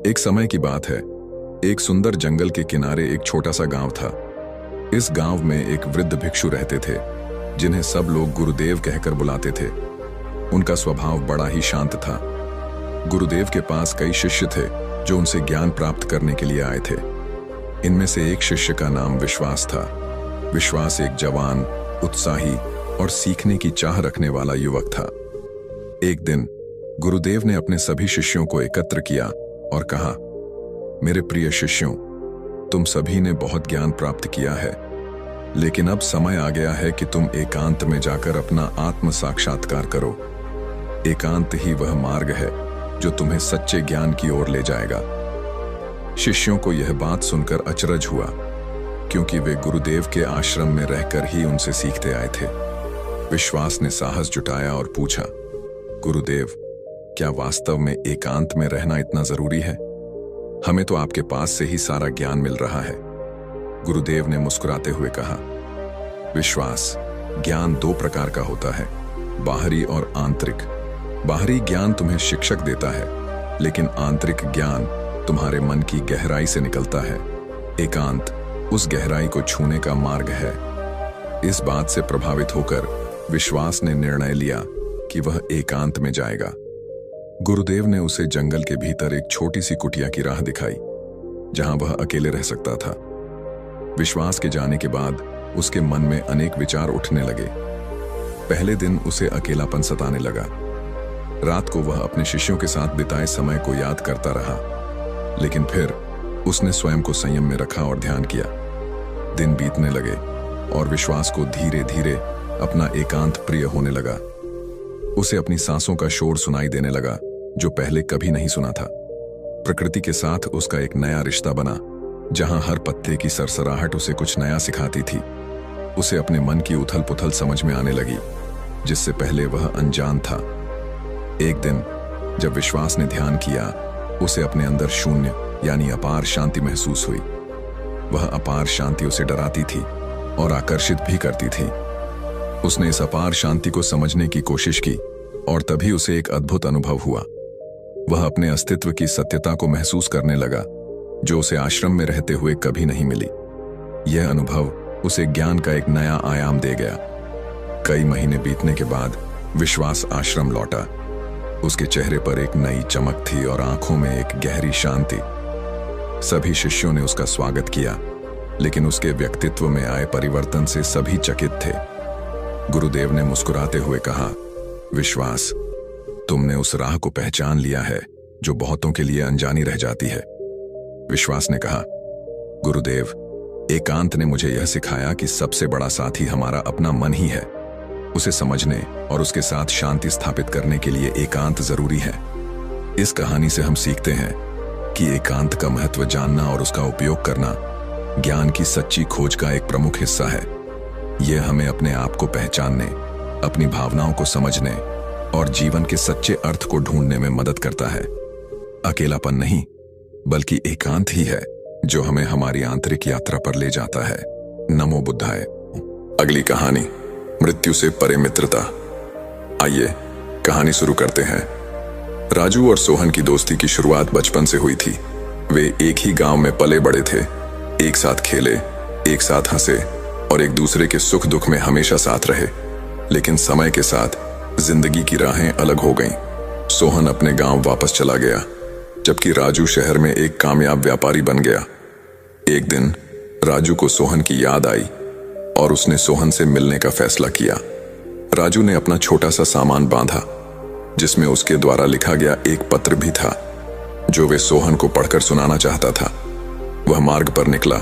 एक समय की बात है। एक सुंदर जंगल के किनारे एक छोटा सा गांव था। इस गांव में एक वृद्ध भिक्षु रहते थे, जिन्हें सब लोग गुरुदेव कहकर बुलाते थे। उनका स्वभाव बड़ा ही शांत था। गुरुदेव के पास कई शिष्य थे जो उनसे ज्ञान प्राप्त करने के लिए आए थे। इनमें से एक शिष्य का नाम विश्वास था। विश्वास एक जवान, उत्साही और सीखने की चाह रखने वाला युवक था। एक दिन गुरुदेव ने अपने सभी शिष्यों को एकत्र किया और कहा, मेरे प्रिय शिष्यों, तुम सभी ने बहुत ज्ञान प्राप्त किया है, लेकिन अब समय आ गया है कि तुम एकांत में जाकर अपना आत्म साक्षात्कार करो। एकांत ही वह मार्ग है जो तुम्हें सच्चे ज्ञान की ओर ले जाएगा। शिष्यों को यह बात सुनकर अचरज हुआ, क्योंकि वे गुरुदेव के आश्रम में रहकर ही उनसे सीखते आए थे। विश्वास ने साहस जुटाया और पूछा, गुरुदेव, क्या वास्तव में एकांत में रहना इतना जरूरी है? हमें तो आपके पास से ही सारा ज्ञान मिल रहा है। गुरुदेव ने मुस्कुराते हुए कहा, विश्वास, ज्ञान दो प्रकार का होता है, बाहरी और आंतरिक। बाहरी ज्ञान तुम्हें शिक्षक देता है, लेकिन आंतरिक ज्ञान तुम्हारे मन की गहराई से निकलता है। एकांत उस गहराई को छूने का मार्ग है। इस बात से प्रभावित होकर विश्वास ने निर्णय लिया कि वह एकांत में जाएगा। गुरुदेव ने उसे जंगल के भीतर एक छोटी सी कुटिया की राह दिखाई, जहां वह अकेले रह सकता था। विश्वास के जाने के बाद उसके मन में अनेक विचार उठने लगे। पहले दिन उसे अकेलापन सताने लगा। रात को वह अपने शिष्यों के साथ बिताए समय को याद करता रहा, लेकिन फिर उसने स्वयं को संयम में रखा और ध्यान किया। दिन बीतने लगे और विश्वास को धीरे धीरे अपना एकांत प्रिय होने लगा। उसे अपनी सांसों का शोर सुनाई देने लगा, जो पहले कभी नहीं सुना था। प्रकृति के साथ उसका एक नया रिश्ता बना, जहां हर पत्ते की सरसराहट उसे कुछ नया सिखाती थी। उसे अपने मन की उथल पुथल समझ में आने लगी, जिससे पहले वह अनजान था। एक दिन जब विश्वास ने ध्यान किया, उसे अपने अंदर शून्य यानी अपार शांति महसूस हुई। वह अपार शांति उसे डराती थी और आकर्षित भी करती थी। उसने इस अपार शांति को समझने की कोशिश की और तभी उसे एक अद्भुत अनुभव हुआ। वह अपने अस्तित्व की सत्यता को महसूस करने लगा, जो उसे आश्रम में रहते हुए कभी नहीं मिली। यह अनुभव उसे ज्ञान का एक नया आयाम दे गया। कई महीने बीतने के बाद विश्वास आश्रम लौटा। उसके चेहरे पर एक नई चमक थी और आंखों में एक गहरी शांति। सभी शिष्यों ने उसका स्वागत किया, लेकिन उसके व्यक्तित्व में आए परिवर्तन से सभी चकित थे। गुरुदेव ने मुस्कुराते हुए कहा, विश्वास, तुमने उस राह को पहचान लिया है जो बहुतों के लिए अनजानी रह जाती है। विश्वास ने कहा, गुरुदेव, एकांत ने मुझे यह सिखाया कि सबसे बड़ा साथी हमारा अपना मन ही है। उसे समझने और उसके साथ शांति स्थापित करने के लिए एकांत जरूरी है। इस कहानी से हम सीखते हैं कि एकांत का महत्व जानना और उसका उपयोग करना ज्ञान की सच्ची खोज का एक प्रमुख हिस्सा है। यह हमें अपने आप को पहचानने, अपनी भावनाओं को समझने और जीवन के सच्चे अर्थ को ढूंढने में मदद करता है। अकेलापन नहीं, बल्कि एकांत ही है जो हमें हमारी आंतरिक यात्रा पर ले जाता है। नमो बुद्धाय। अगली कहानी, मृत्यु से परे मित्रता। आइए कहानी शुरू करते हैं। राजू और सोहन की दोस्ती की शुरुआत बचपन से हुई थी। वे एक ही गांव में पले बड़े थे। एक साथ खेले, एक साथ हंसे और एक दूसरे के सुख दुख में हमेशा साथ रहे। लेकिन समय के साथ जिंदगी की राहें अलग हो गईं। सोहन अपने गांव वापस चला गया, जबकि राजू शहर में एक कामयाब व्यापारी बन गया। एक दिन राजू को सोहन की याद आई और उसने सोहन से मिलने का फैसला किया। राजू ने अपना छोटा सा सामान बांधा, जिसमें उसके द्वारा लिखा गया एक पत्र भी था, जो वे सोहन को पढ़कर सुनाना चाहता था। वह मार्ग पर निकला,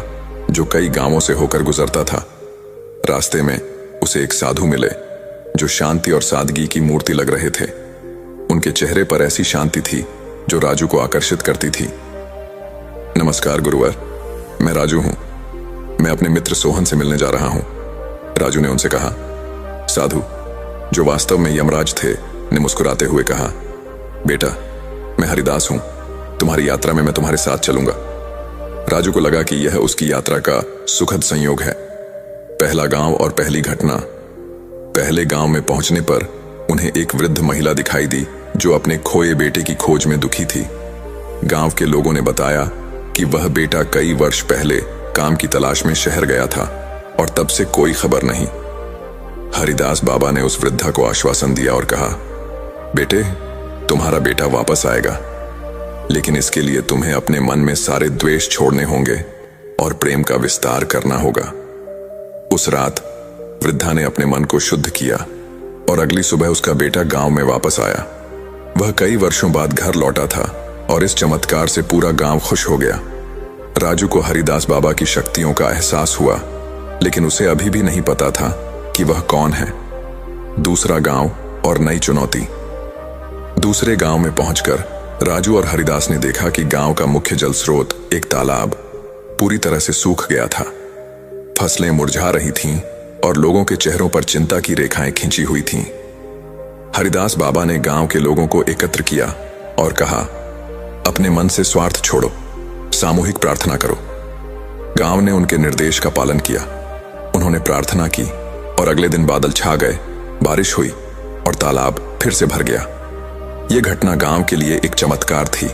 जो कई गांवों से होकर गुजरता था। रास्ते में उसे एक साधु मिले, जो शांति और सादगी की मूर्ति लग रहे थे। उनके चेहरे पर ऐसी शांति थी जो राजू को आकर्षित करती थी। नमस्कार गुरुवर, मैं राजू हूं। मैं अपने मित्र सोहन से मिलने जा रहा हूं, राजू ने उनसे कहा। साधु, जो वास्तव में यमराज थे, ने मुस्कुराते हुए कहा, बेटा, मैं हरिदास हूं। तुम्हारी यात्रा में मैं तुम्हारे साथ चलूंगा। राजू को लगा कि यह उसकी यात्रा का सुखद संयोग है। पहला गांव और पहली घटना। पहले गांव में पहुंचने पर उन्हें एक वृद्ध महिला दिखाई दी, जो अपने खोए बेटे की खोज में दुखी थी। गांव के लोगों ने बताया कि वह बेटा कई वर्ष पहले काम की तलाश में शहर गया था और तब से कोई खबर नहीं। हरिदास बाबा ने उस वृद्धा को आश्वासन दिया और कहा, बेटे, तुम्हारा बेटा वापस आएगा, लेकिन इसके लिए तुम्हें अपने मन में सारे द्वेष छोड़ने होंगे और प्रेम का विस्तार करना होगा। उस रात वृद्धा ने अपने मन को शुद्ध किया और अगली सुबह उसका बेटा गांव में वापस आया। वह कई वर्षों बाद घर लौटा था और इस चमत्कार से पूरा गांव खुश हो गया। राजू को हरिदास बाबा की शक्तियों का एहसास हुआ, लेकिन उसे अभी भी नहीं पता था कि वह कौन है। दूसरा गांव और नई चुनौती। दूसरे गांव में पहुंचकर राजू और हरिदास ने देखा कि गांव का मुख्य जल स्रोत, एक तालाब, पूरी तरह से सूख गया था। फसलें मुरझा रही थीं और लोगों के चेहरों पर चिंता की रेखाएं खिंची हुई थीं। हरिदास बाबा ने गांव के लोगों को एकत्र किया और कहा, अपने मन से स्वार्थ छोड़ो, सामूहिक प्रार्थना करो। गांव ने उनके निर्देश का पालन किया। उन्होंने प्रार्थना की और अगले दिन बादल छा गए, बारिश हुई और तालाब फिर से भर गया। यह घटना गांव के लिए एक चमत्कार थी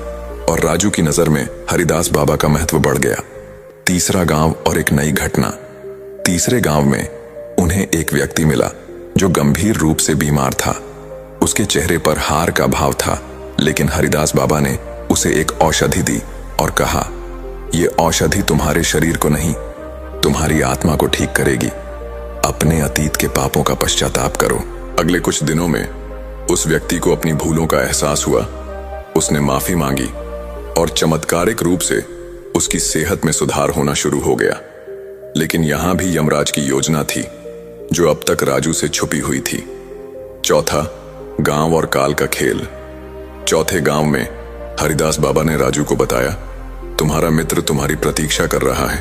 और राजू की नजर में हरिदास बाबा का महत्व बढ़ गया। तीसरा गांव और एक नई घटना। तीसरे गांव में उन्हें एक व्यक्ति मिला जो गंभीर रूप से बीमार था। उसके चेहरे पर हार का भाव था, लेकिन हरिदास बाबा ने उसे एक औषधि दी और कहा, यह औषधि तुम्हारे शरीर को नहीं, तुम्हारी आत्मा को ठीक करेगी। अपने अतीत के पापों का पश्चाताप करो। अगले कुछ दिनों में उस व्यक्ति को अपनी भूलों का एहसास हुआ। उसने माफी मांगी और चमत्कारिक रूप से उसकी सेहत में सुधार होना शुरू हो गया। लेकिन यहां भी यमराज की योजना थी जो अब तक राजू से छुपी हुई थी। चौथा, गांव और काल का खेल। चौथे गांव में हरिदास बाबा ने राजू को बताया, तुम्हारा मित्र तुम्हारी प्रतीक्षा कर रहा है,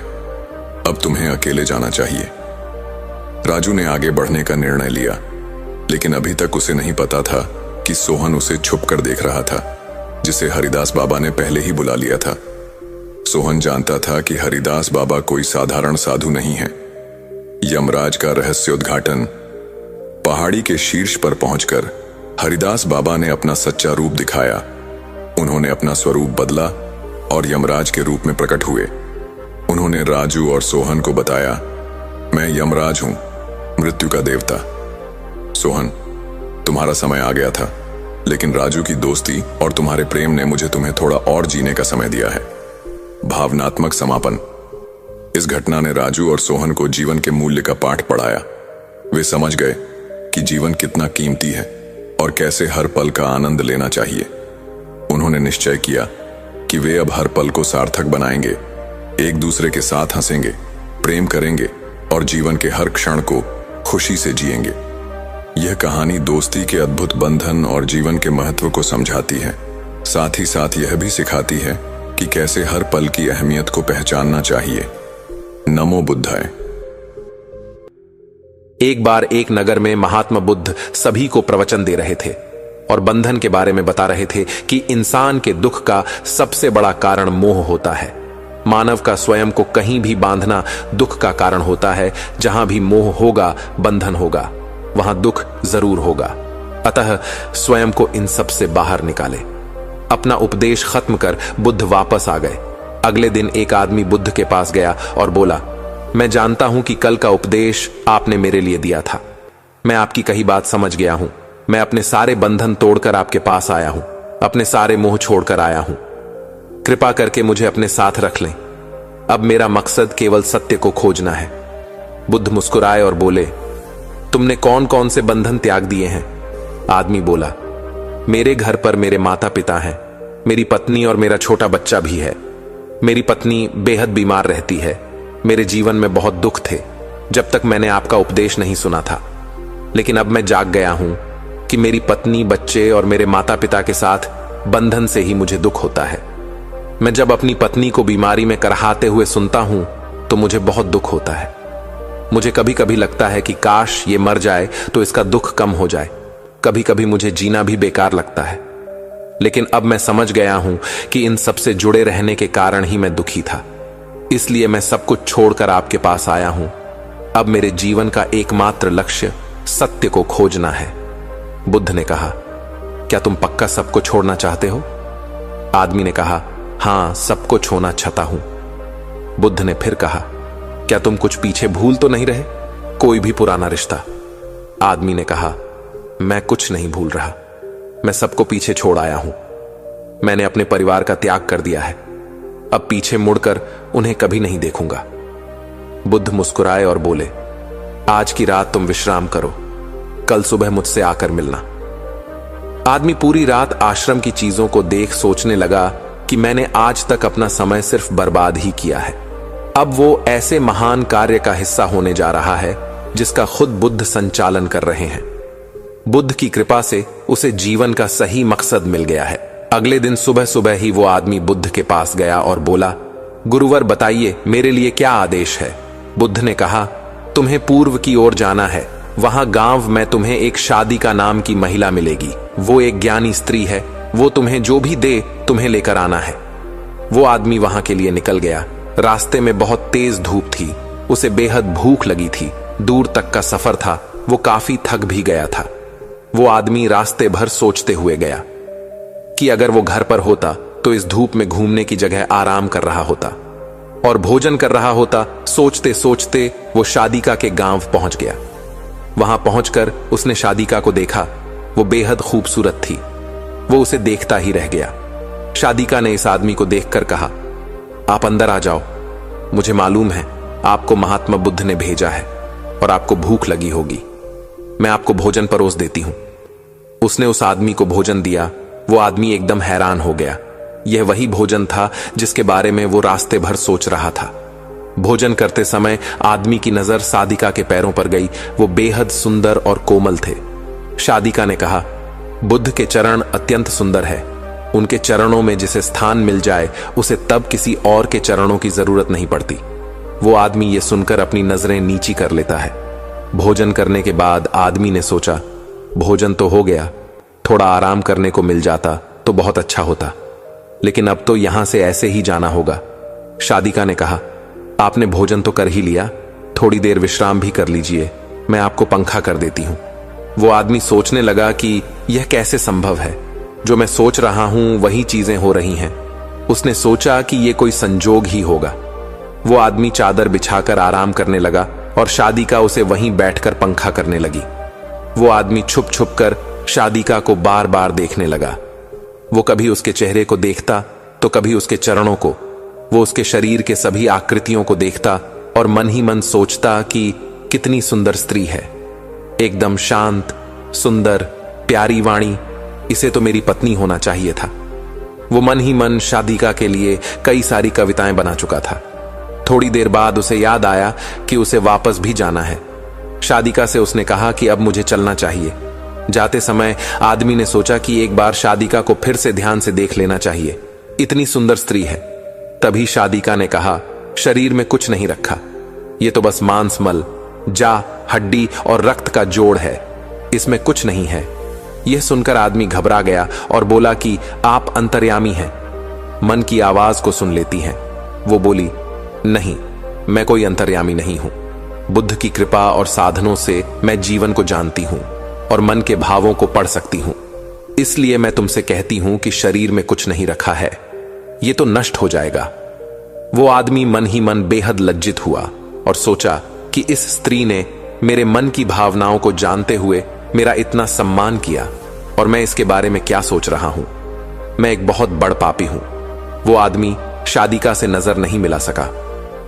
अब तुम्हें अकेले जाना चाहिए। राजू ने आगे बढ़ने का निर्णय लिया, लेकिन अभी तक उसे नहीं पता था कि सोहन उसे छुपकर देख रहा था, जिसे हरिदास बाबा ने पहले ही बुला लिया था। सोहन जानता था कि हरिदास बाबा कोई साधारण साधु नहीं है। यमराज का रहस्योद्घाटन। पहाड़ी के शीर्ष पर पहुंचकर हरिदास बाबा ने अपना सच्चा रूप दिखाया। उन्होंने अपना स्वरूप बदला और यमराज के रूप में प्रकट हुए। उन्होंने राजू और सोहन को बताया, मैं यमराज हूं, मृत्यु का देवता। सोहन, तुम्हारा समय आ गया था, लेकिन राजू की दोस्ती और तुम्हारे प्रेम ने मुझे तुम्हें थोड़ा और जीने का समय दिया है। भावनात्मक समापन। इस घटना ने राजू और सोहन को जीवन के मूल्य का पाठ पढ़ाया। वे समझ गए कि जीवन कितना कीमती है और कैसे हर पल का आनंद लेना चाहिए। उन्होंने निश्चय किया कि वे अब हर पल को सार्थक बनाएंगे, एक दूसरे के साथ हंसेंगे, प्रेम करेंगे और जीवन के हर क्षण को खुशी से जिएंगे। यह कहानी दोस्ती के अद्भुत बंधन और जीवन के महत्व को समझाती है। साथ ही साथ यह भी सिखाती है कि कैसे हर पल की अहमियत को पहचानना चाहिए। नमो बुद्धाय। एक बार एक नगर में महात्मा बुद्ध सभी को प्रवचन दे रहे थे और बंधन के बारे में बता रहे थे कि इंसान के दुख का सबसे बड़ा कारण मोह होता है। मानव का स्वयं को कहीं भी बांधना दुख का कारण होता है। जहां भी मोह होगा, बंधन होगा, वहां दुख जरूर होगा। अतः स्वयं को इन सब से बाहर निकाले। अपना उपदेश खत्म कर बुद्ध वापस आ गए। अगले दिन एक आदमी बुद्ध के पास गया और बोला, मैं जानता हूं कि कल का उपदेश आपने मेरे लिए दिया था। मैं आपकी कही बात समझ गया हूं। मैं अपने सारे बंधन तोड़कर आपके पास आया हूं, अपने सारे मोह छोड़कर आया हूं। कृपा करके मुझे अपने साथ रख लें। अब मेरा मकसद केवल सत्य को खोजना है। बुद्ध मुस्कुराए और बोले, तुमने कौन कौन से बंधन त्याग दिए हैं? आदमी बोला, मेरे घर पर मेरे माता पिता हैं, मेरी पत्नी और मेरा छोटा बच्चा भी है। मेरी पत्नी बेहद बीमार रहती है। मेरे जीवन में बहुत दुख थे जब तक मैंने आपका उपदेश नहीं सुना था। लेकिन अब मैं जाग गया हूं कि मेरी पत्नी, बच्चे और मेरे माता पिता के साथ बंधन से ही मुझे दुख होता है। मैं जब अपनी पत्नी को बीमारी में करहाते हुए सुनता हूं तो मुझे बहुत दुख होता है। मुझे कभी कभी लगता है कि काश ये मर जाए तो इसका दुख कम हो जाए। कभी कभी मुझे जीना भी बेकार लगता है। लेकिन अब मैं समझ गया हूं कि इन सब से जुड़े रहने के कारण ही मैं दुखी था। इसलिए मैं सब कुछ छोड़कर आपके पास आया हूं। अब मेरे जीवन का एकमात्र लक्ष्य सत्य को खोजना है। बुद्ध ने कहा, क्या तुम पक्का सबको छोड़ना चाहते हो? आदमी ने कहा, हां, सब कुछ होना चाहता हूं। बुद्ध ने फिर कहा, क्या तुम कुछ पीछे भूल तो नहीं रहे? कोई भी पुराना रिश्ता? आदमी ने कहा, मैं कुछ नहीं भूल रहा। मैं सबको पीछे छोड़ आया हूं। मैंने अपने परिवार का त्याग कर दिया है। अब पीछे मुड़कर उन्हें कभी नहीं देखूंगा। बुद्ध मुस्कुराए और बोले, आज की रात तुम विश्राम करो, कल सुबह मुझसे आकर मिलना। आदमी पूरी रात आश्रम की चीजों को देख सोचने लगा कि मैंने आज तक अपना समय सिर्फ बर्बाद ही किया है। अब वो ऐसे महान कार्य का हिस्सा होने जा रहा है जिसका खुद बुद्ध संचालन कर रहे हैं। बुद्ध की कृपा से उसे जीवन का सही मकसद मिल गया है। अगले दिन सुबह सुबह ही वो आदमी बुद्ध के पास गया और बोला, गुरुवर बताइए मेरे लिए क्या आदेश है? बुद्ध ने कहा, तुम्हें पूर्व की ओर जाना है। वहां गांव में तुम्हें एक शादिका नाम की महिला मिलेगी। वो एक ज्ञानी स्त्री है। वो तुम्हें जो भी दे तुम्हें लेकर आना है। वो आदमी वहां के लिए निकल गया। रास्ते में बहुत तेज धूप थी। उसे बेहद भूख लगी थी। दूर तक का सफर था। वो काफी थक भी गया था। वो आदमी रास्ते भर सोचते हुए गया कि अगर वो घर पर होता तो इस धूप में घूमने की जगह आराम कर रहा होता और भोजन कर रहा होता। सोचते सोचते वो शादिका के गांव पहुंच गया। वहां पहुंचकर उसने शादिका को देखा। वो बेहद खूबसूरत थी। वो उसे देखता ही रह गया। शादिका ने इस आदमी को देखकर कहा, आप अंदर आ जाओ। मुझे मालूम है आपको महात्मा बुद्ध ने भेजा है और आपको भूख लगी होगी। मैं आपको भोजन परोस देती हूं। उसने उस आदमी को भोजन दिया। वो आदमी एकदम हैरान हो गया। यह वही भोजन था जिसके बारे में वो रास्ते भर सोच रहा था। भोजन करते समय आदमी की नजर सादिका के पैरों पर गई। वो बेहद सुंदर और कोमल थे। शादिका ने कहा, बुद्ध के चरण अत्यंत सुंदर है। उनके चरणों में जिसे स्थान मिल जाए उसे तब किसी और के चरणों की जरूरत नहीं पड़ती। वो आदमी ये सुनकर अपनी नजरें नीची कर लेता है। भोजन करने के बाद आदमी ने सोचा, भोजन तो हो गया, थोड़ा आराम करने को मिल जाता तो बहुत अच्छा होता, लेकिन अब तो यहां से ऐसे ही जाना होगा। शादिका ने कहा, आपने भोजन तो कर ही लिया, थोड़ी देर विश्राम भी कर लीजिए, मैं आपको पंखा कर देती हूं। वो आदमी सोचने लगा कि यह कैसे संभव है, जो मैं सोच रहा हूं वही चीजें हो रही हैं। उसने सोचा कि यह कोई संजोग ही होगा। वो आदमी चादर बिछाकर आराम करने लगा और शादिका उसे वहीं बैठकर पंखा करने लगी। वो आदमी छुप छुप कर शादिका को बार बार देखने लगा। वो कभी उसके चेहरे को देखता तो कभी उसके चरणों को। वो उसके शरीर के सभी आकृतियों को देखता और मन ही मन सोचता कि कितनी सुंदर स्त्री है, एकदम शांत, सुंदर, प्यारी वाणी, इसे तो मेरी पत्नी होना चाहिए था। वो मन ही मन शादिका के लिए कई सारी कविताएं बना चुका था। थोड़ी देर बाद उसे याद आया कि उसे वापस भी जाना है। शादिका से उसने कहा कि अब मुझे चलना चाहिए। जाते समय आदमी ने सोचा कि एक बार शादिका को फिर से ध्यान से देख लेना चाहिए, इतनी सुंदर स्त्री है। तभी शादिका ने कहा, शरीर में कुछ नहीं रखा, ये तो बस मांस, मल, जा, हड्डी और रक्त का जोड़ है, इसमें कुछ नहीं है। यह सुनकर आदमी घबरा गया और बोला कि आप अंतर्यामी हैं, मन की आवाज को सुन लेती हैं। वो बोली, नहीं, मैं कोई अंतर्यामी नहीं हूं। बुद्ध की कृपा और साधनों से मैं जीवन को जानती हूं और मन के भावों को पढ़ सकती हूं। इसलिए मैं तुमसे कहती हूं कि शरीर में कुछ नहीं रखा है, ये तो नष्ट हो जाएगा। वो आदमी मन ही मन बेहद लज्जित हुआ और सोचा कि इस स्त्री ने मेरे मन की भावनाओं को जानते हुए मेरा इतना सम्मान किया और मैं इसके बारे में क्या सोच रहा हूं। मैं एक बहुत बड़ पापी हूं। वो आदमी शादिका से नजर नहीं मिला सका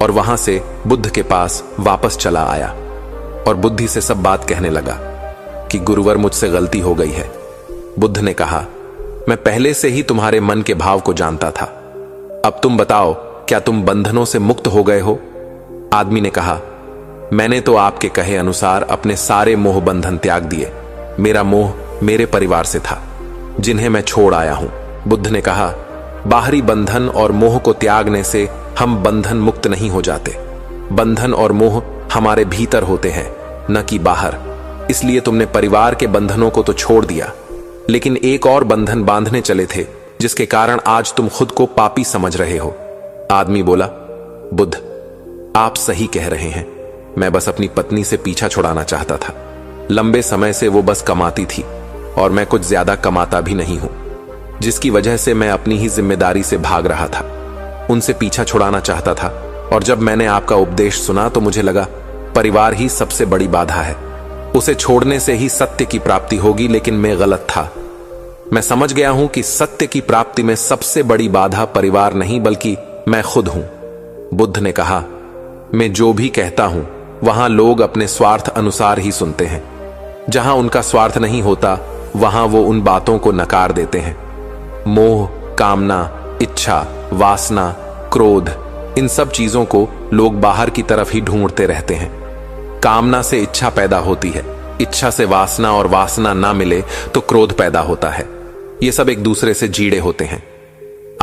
और वहां से बुद्ध के पास वापस चला आया और बुद्धि से सब बात कहने लगा कि गुरुवर, मुझसे गलती हो गई है। बुद्ध ने कहा, मैं पहले से ही तुम्हारे मन के भाव को जानता था। अब तुम बताओ, क्या तुम बंधनों से मुक्त हो गए हो? आदमी ने कहा, मैंने तो आपके कहे अनुसार अपने सारे मोह बंधन त्याग दिए। मेरा मोह मेरे परिवार से था, जिन्हें मैं छोड़ आया हूं। बुद्ध ने कहा, बाहरी बंधन और मोह को त्यागने से हम बंधन मुक्त नहीं हो जाते। बंधन और मोह हमारे भीतर होते हैं, न कि बाहर। इसलिए तुमने परिवार के बंधनों को तो छोड़ दिया, लेकिन एक और बंधन बांधने चले थे, जिसके कारण आज तुम खुद को पापी समझ रहे हो। आदमी बोला, बुद्ध, आप सही कह रहे हैं। मैं बस अपनी पत्नी से पीछा छुड़ाना चाहता था। लंबे समय से वो बस कमाती थी और मैं कुछ ज्यादा कमाता भी नहीं हूं। जिसकी वजह से मैं अपनी ही जिम्मेदारी से भाग रहा था, उनसे पीछा छुड़ाना चाहता था। और जब मैंने आपका उपदेश सुना तो मुझे लगा परिवार ही सबसे बड़ी बाधा है, उसे छोड़ने से ही सत्य की प्राप्ति होगी, लेकिन मैं गलत था। मैं समझ गया हूं कि सत्य की प्राप्ति में सबसे बड़ी बाधा परिवार नहीं बल्कि मैं खुद हूं। बुद्ध ने कहा, मैं जो भी कहता हूं वहां लोग अपने स्वार्थ अनुसार ही सुनते हैं। जहां उनका स्वार्थ नहीं होता वहां वो उन बातों को नकार देते हैं। मोह, कामना, इच्छा, वासना, क्रोध, इन सब चीजों को लोग बाहर की तरफ ही ढूंढते रहते हैं। कामना से इच्छा पैदा होती है, इच्छा से वासना, और वासना ना मिले तो क्रोध पैदा होता है। ये सब एक दूसरे से जीड़े होते हैं।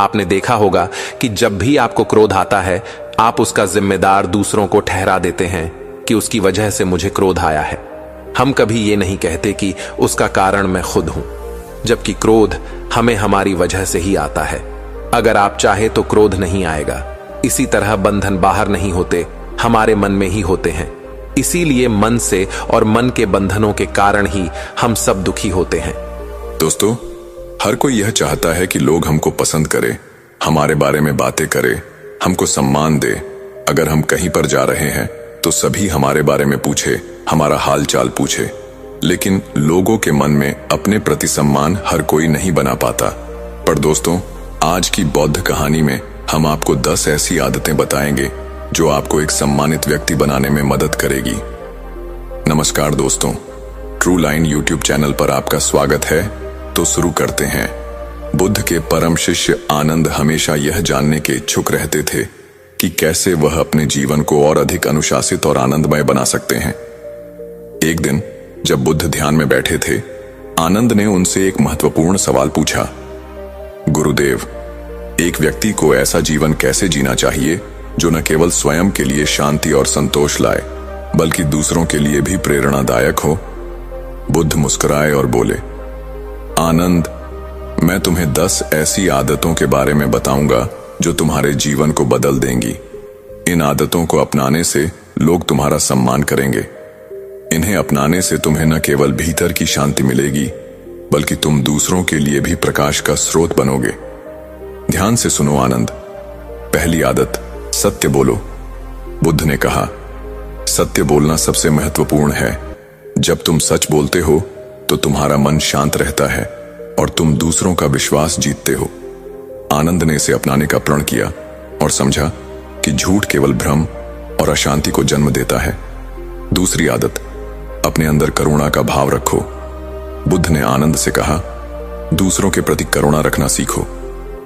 आपने देखा होगा कि जब भी आपको क्रोध आता है आप उसका जिम्मेदार दूसरों को ठहरा देते हैं कि उसकी वजह से मुझे क्रोध आया है। हम कभी ये नहीं कहते कि उसका कारण मैं खुद हूं, जबकि क्रोध हमें हमारी वजह से ही आता है। अगर आप चाहे तो क्रोध नहीं आएगा। इसी तरह बंधन बाहर नहीं होते, हमारे मन में ही होते हैं। इसीलिए मन से और मन के बंधनों के कारण ही हम सब दुखी होते हैं। दोस्तों, हर कोई यह चाहता है कि लोग हमको पसंद करें, हमारे बारे में बातें करें, हमको सम्मान दे। अगर हम कहीं पर जा रहे हैं तो सभी हमारे बारे में पूछे, हमारा हाल चाल पूछे। लेकिन लोगों के मन में अपने प्रति सम्मान हर कोई नहीं बना पाता। पर दोस्तों, आज की बौद्ध कहानी में हम आपको 10 ऐसी आदतें बताएंगे जो आपको एक सम्मानित व्यक्ति बनाने में मदद करेगी। नमस्कार दोस्तों, ट्रू लाइन यूट्यूब चैनल पर आपका स्वागत है। तो शुरू करते हैं। बुद्ध के परम शिष्य आनंद हमेशा यह जानने के इच्छुक रहते थे कि कैसे वह अपने जीवन को और अधिक अनुशासित और आनंदमय बना सकते हैं। एक दिन जब बुद्ध ध्यान में बैठे थे, आनंद ने उनसे एक महत्वपूर्ण सवाल पूछा। गुरुदेव, एक व्यक्ति को ऐसा जीवन कैसे जीना चाहिए जो न केवल स्वयं के लिए शांति और संतोष लाए बल्कि दूसरों के लिए भी प्रेरणादायक हो? बुद्ध मुस्कुराए और बोले, आनंद, मैं तुम्हें 10 ऐसी आदतों के बारे में बताऊंगा जो तुम्हारे जीवन को बदल देंगी। इन आदतों को अपनाने से लोग तुम्हारा सम्मान करेंगे। इन्हें अपनाने से तुम्हें न केवल भीतर की शांति मिलेगी बल्कि तुम दूसरों के लिए भी प्रकाश का स्रोत बनोगे। ध्यान से सुनो आनंद। पहली आदत, सत्य बोलो। बुद्ध ने कहा, सत्य बोलना सबसे महत्वपूर्ण है। जब तुम सच बोलते हो तो तुम्हारा मन शांत रहता है और तुम दूसरों का विश्वास जीतते हो। आनंद ने इसे अपनाने का प्रण किया और समझा कि झूठ केवल भ्रम और अशांति को जन्म देता है। दूसरी आदत, अपने अंदर करुणा का भाव रखो। बुद्ध ने आनंद से कहा, दूसरों के प्रति करुणा रखना सीखो।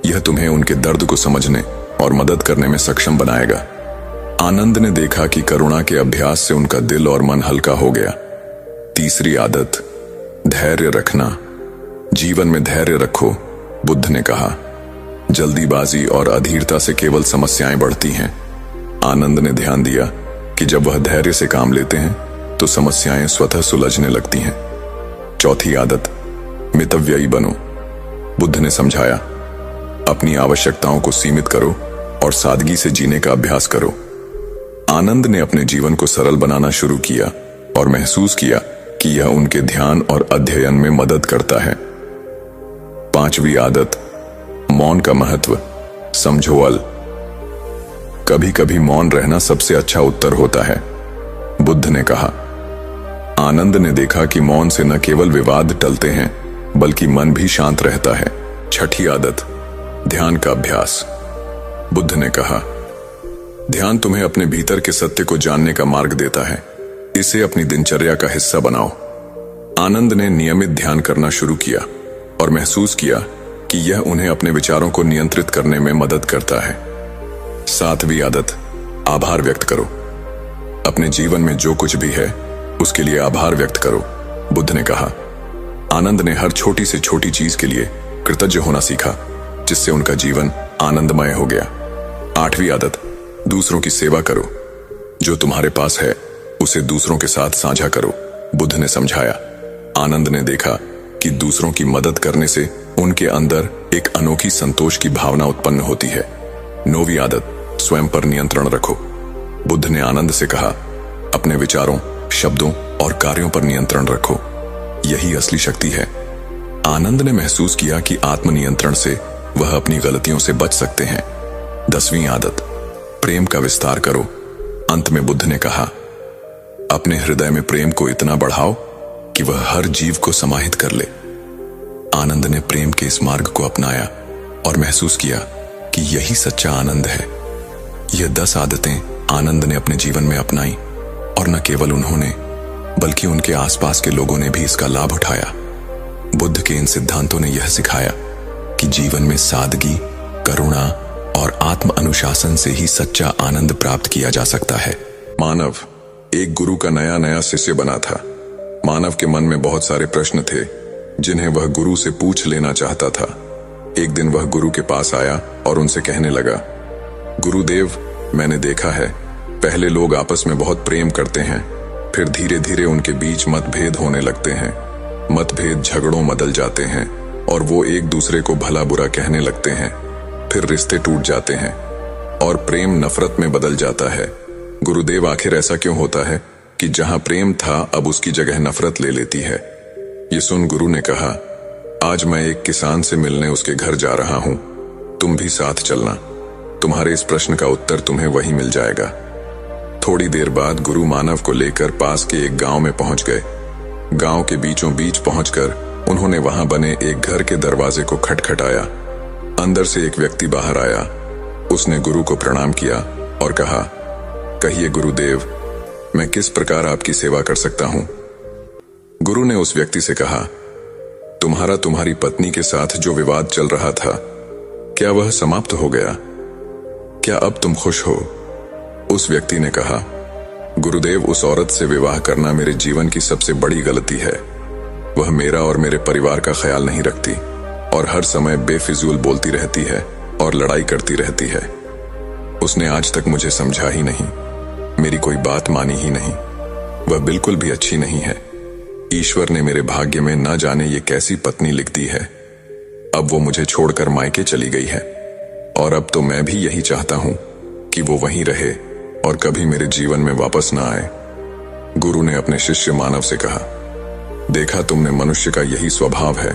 यह तुम्हें उनके दर्द को समझने और मदद करने में सक्षम बनाएगा। आनंद ने देखा कि करुणा के अभ्यास से उनका दिल और मन हल्का हो गया। तीसरी आदत, धैर्य रखना। जीवन में धैर्य रखो। बुद्ध ने कहा, जल्दीबाजी और अधीरता से केवल समस्याएं बढ़ती हैं। आनंद ने ध्यान दिया कि जब वह धैर्य से काम लेते हैं तो समस्याएं स्वतः सुलझने लगती हैं। चौथी आदत, मितव्ययी बनो। बुद्ध ने समझाया, अपनी आवश्यकताओं को सीमित करो और सादगी से जीने का अभ्यास करो। आनंद ने अपने जीवन को सरल बनाना शुरू किया और महसूस किया कि यह उनके ध्यान और अध्ययन में मदद करता है। पांचवी आदत, मौन का महत्व। समझो अल। कभी कभी मौन रहना सबसे अच्छा उत्तर होता है। बुद्ध ने कहा। आनंद ने देखा कि मौन से न केवल विवाद टलते हैं बल्कि मन भी शांत रहता है। छठी आदत, ध्यान का अभ्यास। बुद्ध ने कहा, ध्यान तुम्हें अपने भीतर के सत्य को जानने का मार्ग देता है। इसे अपनी दिनचर्या का हिस्सा बनाओ। आनंद ने नियमित ध्यान करना शुरू किया और महसूस किया कि यह उन्हें अपने विचारों को नियंत्रित करने में मदद करता है। सातवीं आदत, आभार व्यक्त करो। अपने जीवन में जो कुछ भी है उसके लिए आभार व्यक्त करो। बुद्ध ने कहा। आनंद ने हर छोटी से छोटी चीज के लिए कृतज्ञ होना सीखा, जिससे उनका जीवन आनंदमय हो गया। आठवीं आदत, दूसरों की सेवा करो। जो तुम्हारे पास है उसे दूसरों के साथ साझा करो। बुद्ध ने समझाया। आनंद ने देखा कि दूसरों की मदद करने से उनके अंदर एक अनोखी संतोष की भावना उत्पन्न होती है। नौवीं आदत, स्वयं पर नियंत्रण रखो। बुद्ध ने आनंद से कहा, अपने विचारों, शब्दों और कार्यों पर नियंत्रण रखो। यही असली शक्ति है। आनंद ने महसूस किया कि आत्मनियंत्रण से वह अपनी गलतियों से बच सकते हैं। 10वीं आदत, प्रेम का विस्तार करो। अंत में बुद्ध ने कहा, अपने हृदय में प्रेम को इतना बढ़ाओ कि वह हर जीव को समाहित कर ले। आनंद ने प्रेम के इस मार्ग को अपनाया और महसूस किया कि यही सच्चा आनंद है। यह 10 आदतें आनंद ने अपने जीवन में अपनाई और न केवल उन्होंने बल्कि उनके आसपास के लोगों ने भी इसका लाभ उठाया। बुद्ध के इन सिद्धांतों ने यह सिखाया कि जीवन में सादगी, करुणा और आत्म अनुशासन से ही सच्चा आनंद प्राप्त किया जा सकता है। मानव एक गुरु का नया नया शिष्य बना था। मानव के मन में बहुत सारे प्रश्न थे जिन्हें वह गुरु से पूछ लेना चाहता था। एक दिन वह गुरु के पास आया और उनसे कहने लगा, गुरुदेव, मैंने देखा है पहले लोग आपस में बहुत प्रेम करते हैं, फिर धीरे धीरे उनके बीच मतभेद होने लगते हैं। मतभेद झगड़ों बदल जाते हैं और वो एक दूसरे को भला बुरा कहने लगते हैं। फिर रिश्ते टूट जाते हैं और प्रेम नफरत में बदल जाता है। गुरुदेव, आखिर ऐसा क्यों होता है कि जहां प्रेम था अब उसकी जगह नफरत ले लेती है? ये सुन गुरु ने कहा, आज मैं एक किसान से मिलने उसके घर जा रहा हूं, तुम भी साथ चलना। तुम्हारे इस प्रश्न का उत्तर तुम्हें वहीं मिल जाएगा। थोड़ी देर बाद गुरु मानव को लेकर पास के एक गांव में पहुंच गए। गांव के बीचों बीच पहुंचकर उन्होंने वहां बने एक घर के दरवाजे को खटखटाया। अंदर से एक व्यक्ति बाहर आया। उसने गुरु को प्रणाम किया और कहा, कहिए गुरुदेव, मैं किस प्रकार आपकी सेवा कर सकता हूं? गुरु ने उस व्यक्ति से कहा, तुम्हारा तुम्हारी पत्नी के साथ जो विवाद चल रहा था, क्या वह समाप्त हो गया? क्या अब तुम खुश हो? उस व्यक्ति ने कहा, गुरुदेव, उस औरत से विवाह करना मेरे जीवन की सबसे बड़ी गलती है। वह मेरा और मेरे परिवार का ख्याल नहीं रखती और हर समय बेफिजूल बोलती रहती है और लड़ाई करती रहती है। उसने आज तक मुझे समझा ही नहीं, मेरी कोई बात मानी ही नहीं। वह बिल्कुल भी अच्छी नहीं है। ईश्वर ने मेरे भाग्य में न जाने ये कैसी पत्नी लिख दी है। अब वो मुझे छोड़कर मायके चली गई है और अब तो मैं भी यही चाहता हूं कि वो वहीं रहे और कभी मेरे जीवन में वापस ना आए। गुरु ने अपने शिष्य मानव से कहा, देखा तुमने, मनुष्य का यही स्वभाव है।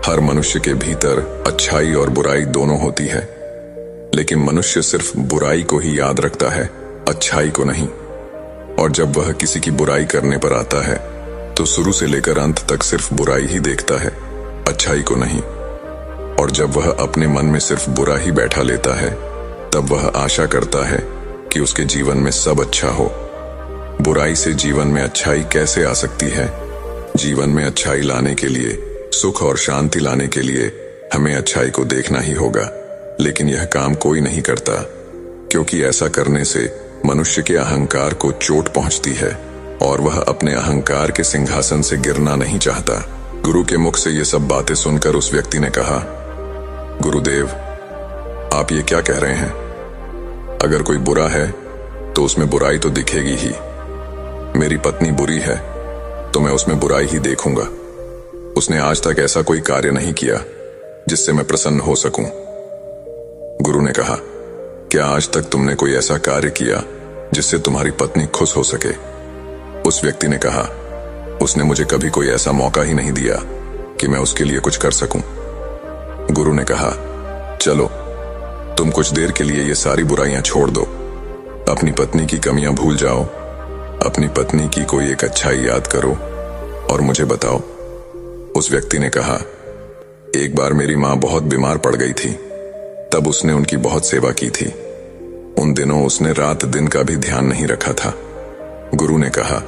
हर मनुष्य के भीतर अच्छाई और बुराई दोनों होती है, लेकिन मनुष्य सिर्फ बुराई को ही याद रखता है, अच्छाई को नहीं। और जब वह किसी की बुराई करने पर आता है तो शुरू से लेकर अंत तक सिर्फ बुराई ही देखता है, अच्छाई को नहीं। और जब वह अपने मन में सिर्फ बुरा ही बैठा लेता है, तब वह आशा करता है कि उसके जीवन में सब अच्छा हो। बुराई से जीवन में अच्छाई कैसे आ सकती है? जीवन में अच्छाई लाने के लिए, सुख और शांति लाने के लिए हमें अच्छाई को देखना ही होगा। लेकिन यह काम कोई नहीं करता, क्योंकि ऐसा करने से मनुष्य के अहंकार को चोट पहुंचती है और वह अपने अहंकार के सिंहासन से गिरना नहीं चाहता। गुरु के मुख से ये सब बातें सुनकर उस व्यक्ति ने कहा, गुरुदेव, आप ये क्या कह रहे हैं? अगर कोई बुरा है तो उसमें बुराई तो दिखेगी ही। मेरी पत्नी बुरी है तो मैं उसमें बुराई ही देखूंगा। उसने आज तक ऐसा कोई कार्य नहीं किया जिससे मैं प्रसन्न हो सकूं। गुरु ने कहा, क्या आज तक तुमने कोई ऐसा कार्य किया जिससे तुम्हारी पत्नी खुश हो सके? उस व्यक्ति ने कहा, उसने मुझे कभी कोई ऐसा मौका ही नहीं दिया कि मैं उसके लिए कुछ कर सकूं। गुरु ने कहा, चलो तुम कुछ देर के लिए ये सारी बुराइयां छोड़ दो, अपनी पत्नी की कमियां भूल जाओ, अपनी पत्नी की कोई एक अच्छाई याद करो और मुझे बताओ। उस व्यक्ति ने कहा, एक बार मेरी मां बहुत बीमार पड़ गई थी, तब उसने उनकी बहुत सेवा की थी। उन दिनों उसने रात दिन का भी ध्यान नहीं रखा था। गुरु ने कहा,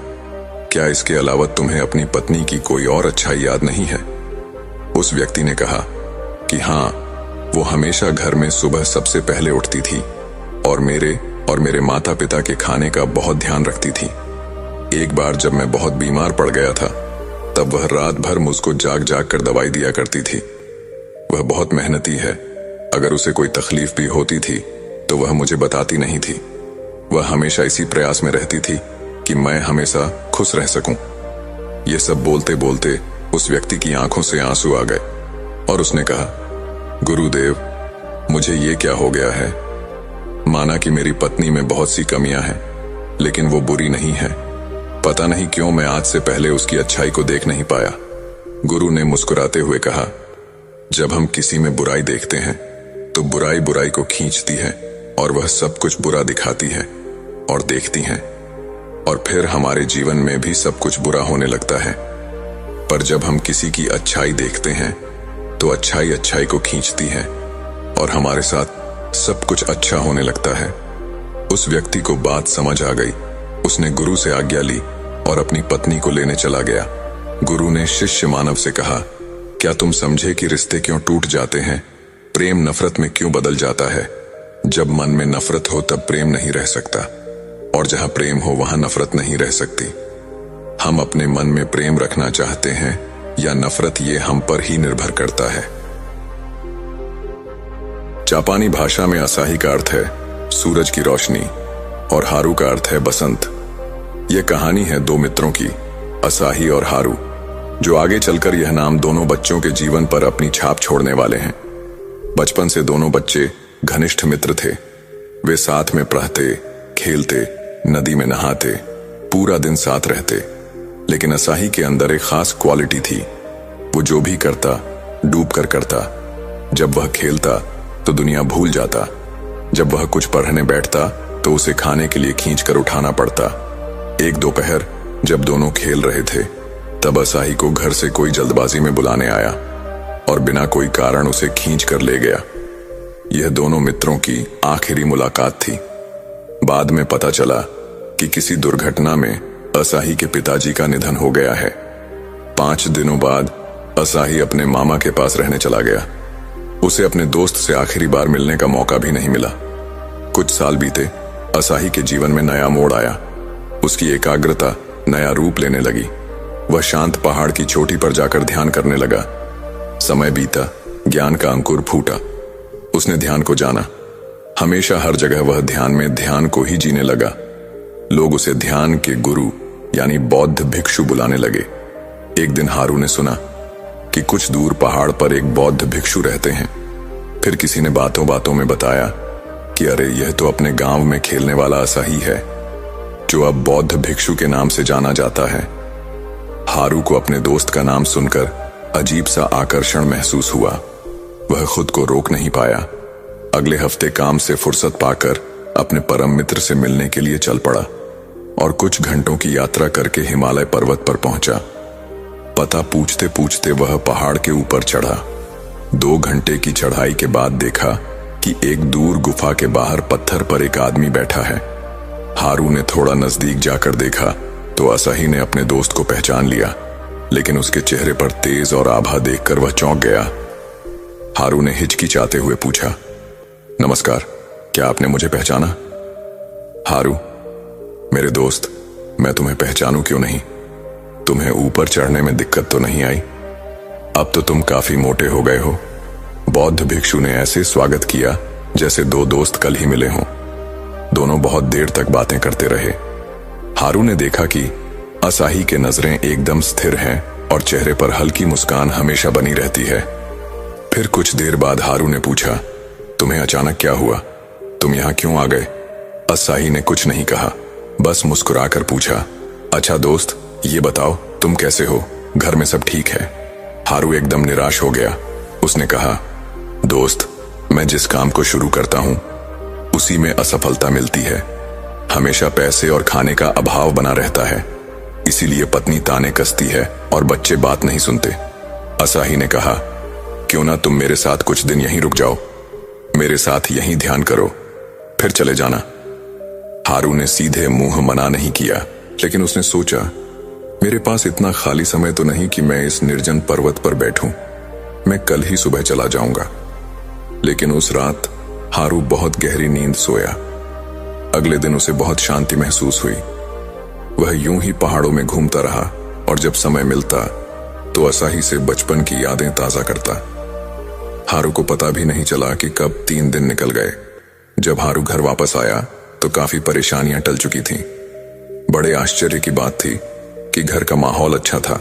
क्या इसके अलावा तुम्हें अपनी पत्नी की कोई और अच्छाई याद नहीं है? उस व्यक्ति ने कहा कि हाँ, वो हमेशा घर में सुबह सबसे पहले उठती थी और मेरे माता पिता के खाने का बहुत ध्यान रखती थी। एक बार जब मैं बहुत बीमार पड़ गया था, तब वह रात भर मुझको जाग जाग कर दवाई दिया करती थी। वह बहुत मेहनती है, अगर उसे कोई तकलीफ भी होती थी तो वह मुझे बताती नहीं थी। वह हमेशा इसी प्रयास में रहती थी कि मैं हमेशा खुश रह सकूं। यह सब बोलते बोलते उस व्यक्ति की आंखों से आंसू आ गए और उसने कहा, गुरुदेव, मुझे ये क्या हो गया है? माना कि मेरी पत्नी में बहुत सी कमियां हैं, लेकिन वो बुरी नहीं है। पता नहीं क्यों मैं आज से पहले उसकी अच्छाई को देख नहीं पाया। गुरु ने मुस्कुराते हुए कहा, जब हम किसी में बुराई देखते हैं तो बुराई बुराई को खींचती है और वह सब कुछ बुरा दिखाती है और देखती है, और फिर हमारे जीवन में भी सब कुछ बुरा होने लगता है। पर जब हम किसी की अच्छाई देखते हैं तो अच्छाई अच्छाई को खींचती है और हमारे साथ सब कुछ अच्छा होने लगता है। उस व्यक्ति को बात समझ आ गई। उसने गुरु से आज्ञा ली और अपनी पत्नी को लेने चला गया। गुरु ने शिष्य मानव से कहा, क्या तुम समझे कि रिश्ते क्यों टूट जाते हैं, प्रेम नफरत में क्यों बदल जाता है? जब मन में नफरत हो तब प्रेम नहीं रह सकता, और जहां प्रेम हो वहां नफरत नहीं रह सकती। हम अपने मन में प्रेम रखना चाहते हैं या नफरत, ये हम पर ही निर्भर करता है। जापानी भाषा में असाही का अर्थ है सूरज की रोशनी और हारू का अर्थ है बसंत। यह कहानी है दो मित्रों की, असाही और हारू, जो आगे चलकर यह नाम दोनों बच्चों के जीवन पर अपनी छाप छोड़ने वाले हैं। बचपन से दोनों बच्चे घनिष्ठ मित्र थे। वे साथ में पढ़ते, खेलते, नदी में नहाते, पूरा दिन साथ रहते। लेकिन असाही के अंदर एक खास क्वालिटी थी। वो जो भी करता डूब कर करता। जब वह खेलता तो दुनिया भूल जाता। जब वह कुछ पढ़ने बैठता तो उसे खाने के लिए खींच कर उठाना पड़ता। एक दोपहर जब दोनों खेल रहे थे तब असाही को घर से कोई जल्दबाजी में बुलाने आया और बिना कोई कारण उसे खींच कर ले गया। यह दोनों मित्रों की आखिरी मुलाकात थी। बाद में पता चला कि किसी दुर्घटना में असाही के पिताजी का निधन हो गया है। 5 दिनों बाद असाही अपने मामा के पास रहने चला गया। उसे अपने दोस्त से आखिरी बार मिलने का मौका भी नहीं मिला। कुछ साल बीते। असाही के जीवन में नया मोड़ आया। उसकी एकाग्रता नया रूप लेने लगी। वह शांत पहाड़ की चोटी पर जाकर ध्यान करने लगा। समय बीता, ज्ञान का अंकुर फूटा। उसने ध्यान को जाना। हमेशा हर जगह वह ध्यान में ध्यान को ही जीने लगा। लोग उसे ध्यान के गुरु यानी बौद्ध भिक्षु बुलाने लगे। एक दिन हारू ने सुना कि कुछ दूर पहाड़ पर एक बौद्ध भिक्षु रहते हैं। फिर किसी ने बातों बातों में बताया कि अरे, यह तो अपने गांव में खेलने वाला असाही है, जो अब बौद्ध भिक्षु के नाम से जाना जाता है। हारू को अपने दोस्त का नाम सुनकर अजीब सा आकर्षण महसूस हुआ। वह खुद को रोक नहीं पाया। अगले हफ्ते काम से फुर्सत पाकर अपने परम मित्र से मिलने के लिए चल पड़ा और कुछ घंटों की यात्रा करके हिमालय पर्वत पर पहुंचा। पता पूछते पूछते वह पहाड़ के ऊपर चढ़ा। 2 घंटे की चढ़ाई के बाद देखा कि एक दूर गुफा के बाहर पत्थर पर एक आदमी बैठा है। हारू ने थोड़ा नजदीक जाकर देखा तो असाही ने अपने दोस्त को पहचान लिया, लेकिन उसके चेहरे पर तेज और आभा देखकर वह चौंक गया। हारू ने हिचकिचाते हुए पूछा, नमस्कार, क्या आपने मुझे पहचाना? हारू, मेरे दोस्त, मैं तुम्हें पहचानूं क्यों नहीं? तुम्हें ऊपर चढ़ने में दिक्कत तो नहीं आई? अब तो तुम काफी मोटे हो गए हो। बौद्ध भिक्षु ने ऐसे स्वागत किया जैसे 2 दोस्त कल ही मिले हों। दोनों बहुत देर तक बातें करते रहे। हारू ने देखा कि असाही के नजरें एकदम स्थिर हैं और चेहरे पर हल्की मुस्कान हमेशा बनी रहती है। फिर कुछ देर बाद हारू ने पूछा, तुम्हें अचानक क्या हुआ? तुम यहां क्यों आ गए? असाही ने कुछ नहीं कहा, बस मुस्कुराकर पूछा, अच्छा दोस्त, ये बताओ तुम कैसे हो? घर में सब ठीक है? हारू एकदम निराश हो गया। उसने कहा, दोस्त, मैं जिस काम को शुरू करता हूं उसी में असफलता मिलती है। हमेशा पैसे और खाने का अभाव बना रहता है, इसीलिए पत्नी ताने कसती है और बच्चे बात नहीं सुनते। असाही ने कहा, क्यों ना तुम मेरे साथ कुछ दिन यहीं रुक जाओ, मेरे साथ यहीं ध्यान करो, फिर चले जाना। हारू ने सीधे मुंह मना नहीं किया, लेकिन उसने सोचा, मेरे पास इतना खाली समय तो नहीं कि मैं इस निर्जन पर्वत पर बैठूं। मैं कल ही सुबह चला जाऊंगा। लेकिन उस रात हारू बहुत गहरी नींद सोया। अगले दिन उसे बहुत शांति महसूस हुई। वह यूं ही पहाड़ों में घूमता रहा और जब समय मिलता तो असाही से बचपन की यादें ताजा करता। हारू को पता भी नहीं चला कि कब 3 दिन निकल गए। जब हारू घर वापस आया तो काफी परेशानियां टल चुकी थीं। बड़े आश्चर्य की बात थी कि घर का माहौल अच्छा था।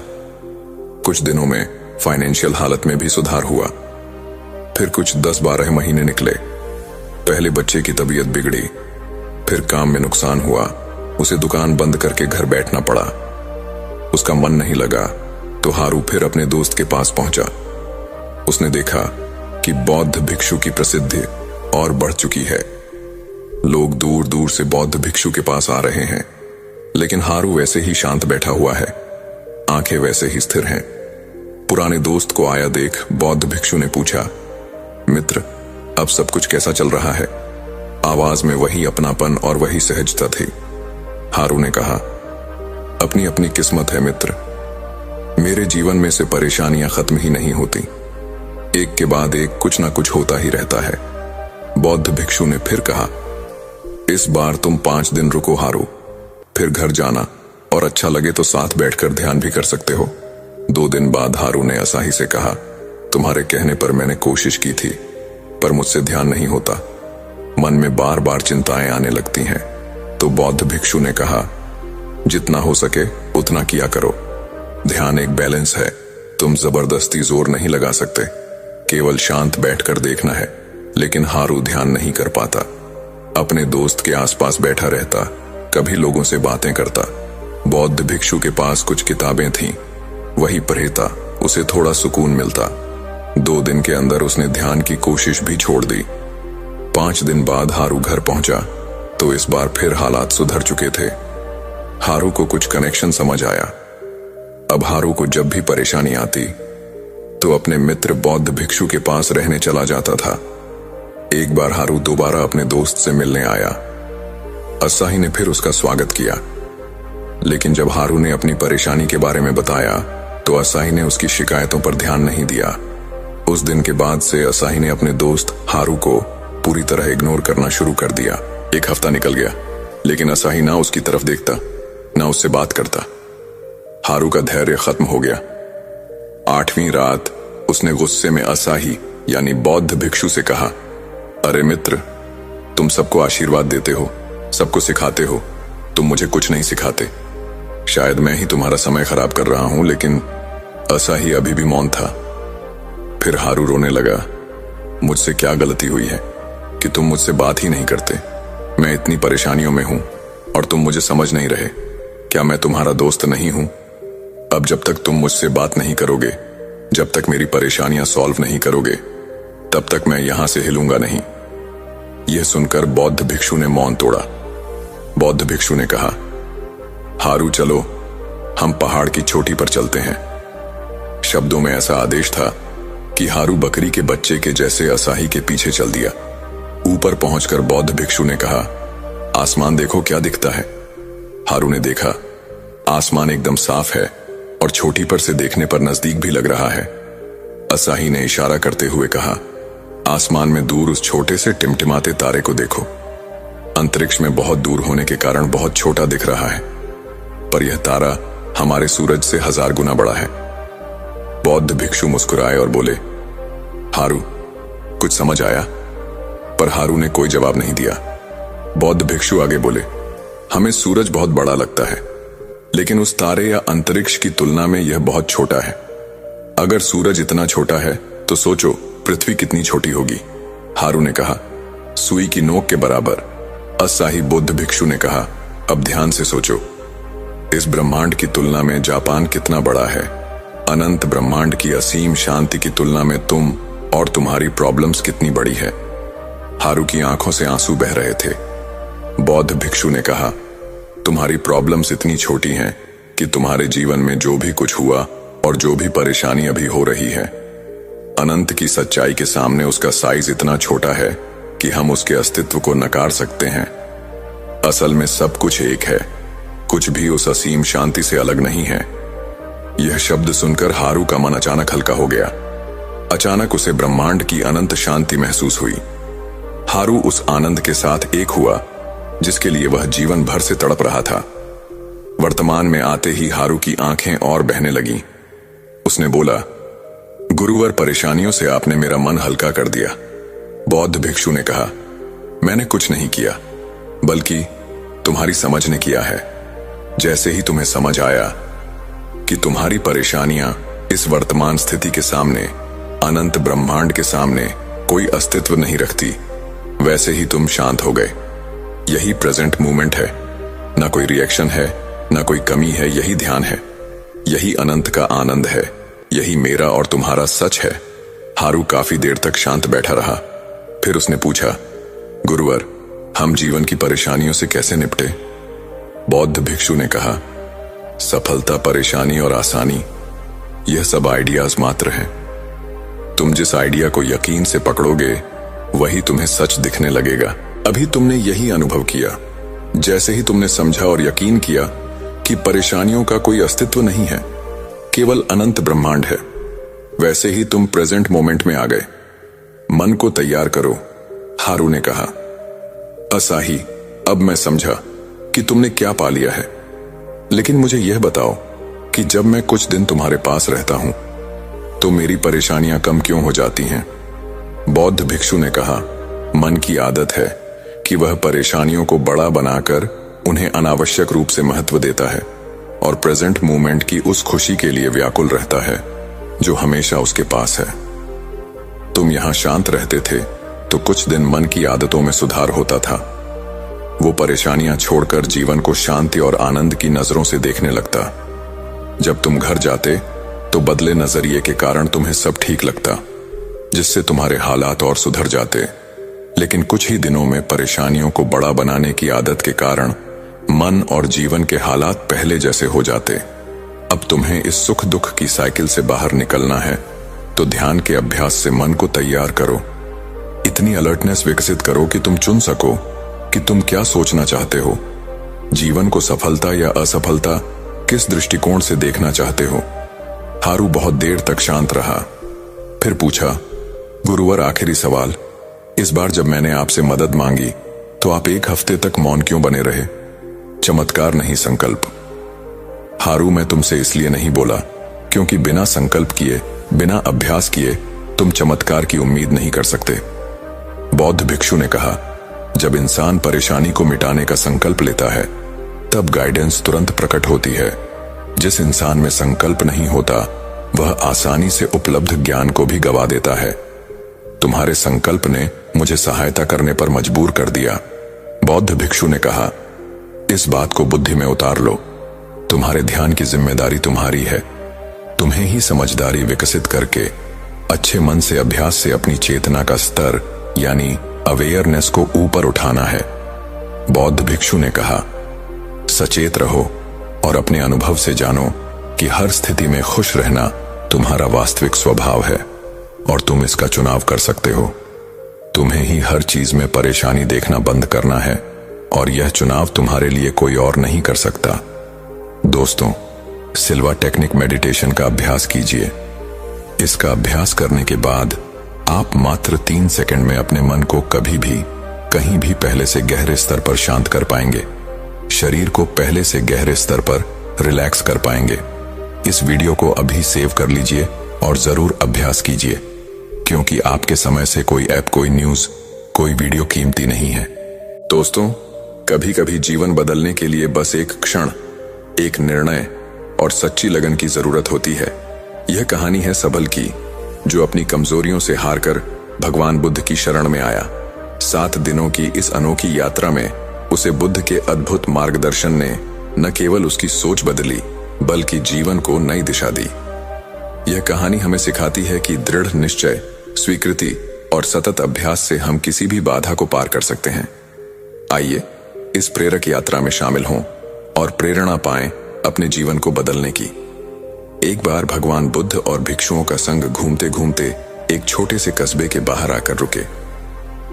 कुछ दिनों में फाइनेंशियल हालत में भी सुधार हुआ। फिर कुछ 10-12 महीने निकले। पहले बच्चे की तबीयत बिगड़ी, फिर काम में नुकसान हुआ। उसे दुकान बंद करके घर बैठना पड़ा। उसका मन नहीं लगा। तो हारू फिर अपने दोस्त के पास पहुंचा। उसने देखा कि बौद्ध भिक्षु की प्रसिद्धि और बढ़ चुकी है। लोग दूर दूर से बौद्ध भिक्षु के पास आ रहे हैं, लेकिन हारू वैसे ही शांत बैठा हुआ है, आंखें वैसे ही स्थिर हैं। पुराने दोस्त को आया देख बौद्ध भिक्षु ने पूछा, मित्र, अब सब कुछ कैसा चल रहा है? आवाज में वही अपनापन और वही सहजता थी। हारू ने कहा, अपनी अपनी किस्मत है मित्र। मेरे जीवन में से परेशानियां खत्म ही नहीं होती, एक के बाद एक कुछ ना कुछ होता ही रहता है। बौद्ध भिक्षु ने फिर कहा, इस बार तुम 5 दिन रुको हारू, फिर घर जाना और अच्छा लगे तो साथ बैठकर ध्यान भी कर सकते हो। 2 दिन बाद हारू ने असाही से कहा, तुम्हारे कहने पर मैंने कोशिश की थी, पर मुझसे ध्यान नहीं होता, मन में बार बार चिंताएं आने लगती हैं। तो बौद्ध भिक्षु ने कहा, जितना हो सके उतना किया करो। ध्यान एक बैलेंस है, तुम जबरदस्ती जोर नहीं लगा सकते, केवल शांत बैठकर देखना है। लेकिन हारू ध्यान नहीं कर पाता, अपने दोस्त के आसपास बैठा रहता, कभी लोगों से बातें करता। बौद्ध भिक्षु के पास कुछ किताबें थीं, वही पढ़ता, उसे थोड़ा सुकून मिलता। 2 दिन के अंदर उसने ध्यान की कोशिश भी छोड़ दी। 5 दिन बाद हारू घर पहुंचा तो इस बार फिर हालात सुधर चुके थे। हारू को कुछ कनेक्शन समझ आया। अब हारू को जब भी परेशानी आती तो अपने मित्र बौद्ध भिक्षु के पास रहने चला जाता था। एक बार हारू दोबारा अपने दोस्त से मिलने आया। असाही ने फिर उसका स्वागत किया, लेकिन जब हारू ने अपनी परेशानी के बारे में बताया तो असाही ने उसकी शिकायतों पर ध्यान नहीं दिया। उस दिन के बाद से असाही ने अपने दोस्त हारू को पूरी तरह इग्नोर करना शुरू कर दिया। 1 हफ्ता निकल गया, लेकिन असाही ना उसकी तरफ देखता, ना उससे बात करता। हारू का धैर्य खत्म हो गया। 8वीं रात उसने गुस्से में असाही यानी बौद्ध भिक्षु से कहा, अरे मित्र, तुम सबको आशीर्वाद देते हो, सबको सिखाते हो, तुम मुझे कुछ नहीं सिखाते। शायद मैं ही तुम्हारा समय खराब कर रहा हूं। लेकिन असाही अभी भी मौन था। फिर हारू रोने लगा, मुझसे क्या गलती हुई है कि तुम मुझसे बात ही नहीं करते? मैं इतनी परेशानियों में हूं और तुम मुझे समझ नहीं रहे। क्या मैं तुम्हारा दोस्त नहीं हूं? अब जब तक तुम मुझसे बात नहीं करोगे, जब तक मेरी परेशानियां सॉल्व नहीं करोगे, तब तक मैं यहां से हिलूंगा नहीं। यह सुनकर बौद्ध भिक्षु ने मौन तोड़ा। बौद्ध भिक्षु ने कहा, हारू चलो, हम पहाड़ की चोटी पर चलते हैं। शब्दों में ऐसा आदेश था कि हारू बकरी के बच्चे के जैसे असाही के पीछे चल दिया। ऊपर पहुंचकर बौद्ध भिक्षु ने कहा, आसमान देखो क्या दिखता है। हारू ने देखा, आसमान एकदम साफ है और चोटी पर से देखने पर नजदीक भी लग रहा है। असाही ने इशारा करते हुए कहा, आसमान में दूर उस छोटे से टिमटिमाते तारे को देखो। अंतरिक्ष में बहुत दूर होने के कारण बहुत छोटा दिख रहा है, पर यह तारा हमारे सूरज से 1000 गुना बड़ा है। बौद्ध भिक्षु मुस्कुराए और बोले, हारू, कुछ समझ आया? पर हारू ने कोई जवाब नहीं दिया। बौद्ध भिक्षु आगे बोले, हमें सूरज बहुत बड़ा लगता है, लेकिन उस तारे या अंतरिक्ष की तुलना में यह बहुत छोटा है। अगर सूरज इतना छोटा है तो सोचो पृथ्वी कितनी छोटी होगी। हारू ने कहा, सुई की नोक के बराबर। असाही बुद्ध भिक्षु ने कहा, अब ध्यान से सोचो, इस ब्रह्मांड की तुलना में जापान कितना बड़ा है। अनंत ब्रह्मांड की असीम शांति की तुलना में तुम और तुम्हारी प्रॉब्लम्स कितनी बड़ी है। हारू की आंखों से आंसू बह रहे थे। बौद्ध भिक्षु ने कहा, तुम्हारी प्रॉब्लम्स इतनी छोटी हैं कि तुम्हारे जीवन में जो भी कुछ हुआ और जो भी परेशानी अभी हो रही है, अनंत की सच्चाई के सामने उसका साइज इतना छोटा है कि हम उसके अस्तित्व को नकार सकते हैं। असल में सब कुछ एक है, कुछ भी उस असीम शांति से अलग नहीं है। यह शब्द सुनकर हारू का मन अचानक हल्का हो गया। अचानक उसे ब्रह्मांड की अनंत शांति महसूस हुई। हारू उस आनंद के साथ एक हुआ जिसके लिए वह जीवन भर से तड़प रहा था। वर्तमान में आते ही हारू की आंखें और बहने लगीं। उसने बोला, गुरुवर, परेशानियों से आपने मेरा मन हल्का कर दिया। बौद्ध भिक्षु ने कहा, मैंने कुछ नहीं किया, बल्कि तुम्हारी समझ ने किया है। जैसे ही तुम्हें समझ आया कि तुम्हारी परेशानियां इस वर्तमान स्थिति के सामने, अनंत ब्रह्मांड के सामने कोई अस्तित्व नहीं रखती, वैसे ही तुम शांत हो गए। यही प्रेजेंट मूवमेंट है, ना कोई रिएक्शन है, ना कोई कमी है, यही ध्यान है। यही अनंत का आनंद है, यही मेरा और तुम्हारा सच है। हारू काफी देर तक शांत बैठा रहा। फिर उसने पूछा, गुरुवर, हम जीवन की परेशानियों से कैसे निपटे? बौद्ध भिक्षु ने कहा, सफलता, परेशानी और आसानी, यह सब आइडियाज मात्र हैं। तुम जिस आइडिया को यकीन से पकड़ोगे वही तुम्हें सच दिखने लगेगा। अभी तुमने यही अनुभव किया। जैसे ही तुमने समझा और यकीन किया कि परेशानियों का कोई अस्तित्व नहीं है, केवल अनंत ब्रह्मांड है, वैसे ही तुम प्रेजेंट मोमेंट में आ गए। मन को तैयार करो, हारू ने कहा। असाही, अब मैं समझा कि तुमने क्या पा लिया है। लेकिन मुझे यह बताओ कि जब मैं कुछ दिन तुम्हारे पास रहता हूं तो मेरी परेशानियां कम क्यों हो जाती हैं? बौद्ध भिक्षु ने कहा, मन की आदत है कि वह परेशानियों को बड़ा बनाकर उन्हें अनावश्यक रूप से महत्व देता है और प्रेजेंट मोमेंट की उस खुशी के लिए व्याकुल रहता है जो हमेशा उसके पास है। तुम यहां शांत रहते थे तो कुछ दिन मन की आदतों में सुधार होता था। वो परेशानियां छोड़कर जीवन को शांति और आनंद की नजरों से देखने लगता। जब तुम घर जाते तो बदले नजरिए के कारण तुम्हें सब ठीक लगता, जिससे तुम्हारे हालात और सुधर जाते। लेकिन कुछ ही दिनों में परेशानियों को बड़ा बनाने की आदत के कारण मन और जीवन के हालात पहले जैसे हो जाते। अब तुम्हें इस सुख दुख की साइकिल से बाहर निकलना है तो ध्यान के अभ्यास से मन को तैयार करो। इतनी अलर्टनेस विकसित करो कि तुम चुन सको कि तुम क्या सोचना चाहते हो। जीवन को सफलता या असफलता किस दृष्टिकोण से देखना चाहते हो? हारू बहुत देर तक शांत रहा। फिर पूछा, गुरुवर, आखिरी सवाल, इस बार जब मैंने आपसे मदद मांगी तो आप 1 हफ्ते तक मौन क्यों बने रहे? चमत्कार नहीं, संकल्प। हारू, मैं तुमसे इसलिए नहीं बोला क्योंकि बिना संकल्प किए, बिना अभ्यास किए तुम चमत्कार की उम्मीद नहीं कर सकते। बौद्ध भिक्षु ने कहा, जब इंसान परेशानी को मिटाने का संकल्प लेता है तब गाइडेंस तुरंत प्रकट होती है। जिस इंसान में संकल्प नहीं होता वह आसानी से उपलब्ध ज्ञान को भी गवा देता है। तुम्हारे संकल्प ने मुझे सहायता करने पर मजबूर कर दिया। बौद्ध भिक्षु ने कहा, इस बात को बुद्धि में उतार लो। तुम्हारे ध्यान की जिम्मेदारी तुम्हारी है। तुम्हें ही समझदारी विकसित करके अच्छे मन से अभ्यास से अपनी चेतना का स्तर यानी अवेयरनेस को ऊपर उठाना है। बौद्ध भिक्षु ने कहा, सचेत रहो और अपने अनुभव से जानो कि हर स्थिति में खुश रहना तुम्हारा वास्तविक स्वभाव है और तुम इसका चुनाव कर सकते हो। तुम्हें ही हर चीज में परेशानी देखना बंद करना है और यह चुनाव तुम्हारे लिए कोई और नहीं कर सकता। दोस्तों, सिल्वा टेक्निक मेडिटेशन का अभ्यास कीजिए। इसका अभ्यास करने के बाद आप मात्र 3 सेकंड में अपने मन को कभी भी, कहीं भी पहले से गहरे स्तर पर शांत कर पाएंगे। शरीर को पहले से गहरे स्तर पर रिलैक्स कर पाएंगे। इस वीडियो को अभी सेव कर लीजिए और जरूर अभ्यास कीजिए, क्योंकि आपके समय से कोई ऐप, कोई न्यूज, कोई वीडियो कीमती नहीं है। दोस्तों, कभी कभी जीवन बदलने के लिए बस एक क्षण, एक निर्णय और सच्ची लगन की जरूरत होती है। यह कहानी है सबल की, जो अपनी कमजोरियों से हारकर भगवान बुद्ध की शरण में आया। 7 दिनों की इस अनोखी यात्रा में उसे बुद्ध के अद्भुत मार्गदर्शन ने न केवल उसकी सोच बदली बल्कि जीवन को नई दिशा दी। यह कहानी हमें सिखाती है कि दृढ़ निश्चय, स्वीकृति और सतत अभ्यास से हम किसी भी बाधा को पार कर सकते हैं। आइए इस प्रेरक यात्रा में शामिल हों और प्रेरणा पाएं अपने जीवन को बदलने की। एक बार भगवान बुद्ध और भिक्षुओं का संग घूमते घूमते एक छोटे से कस्बे के बाहर आकर रुके।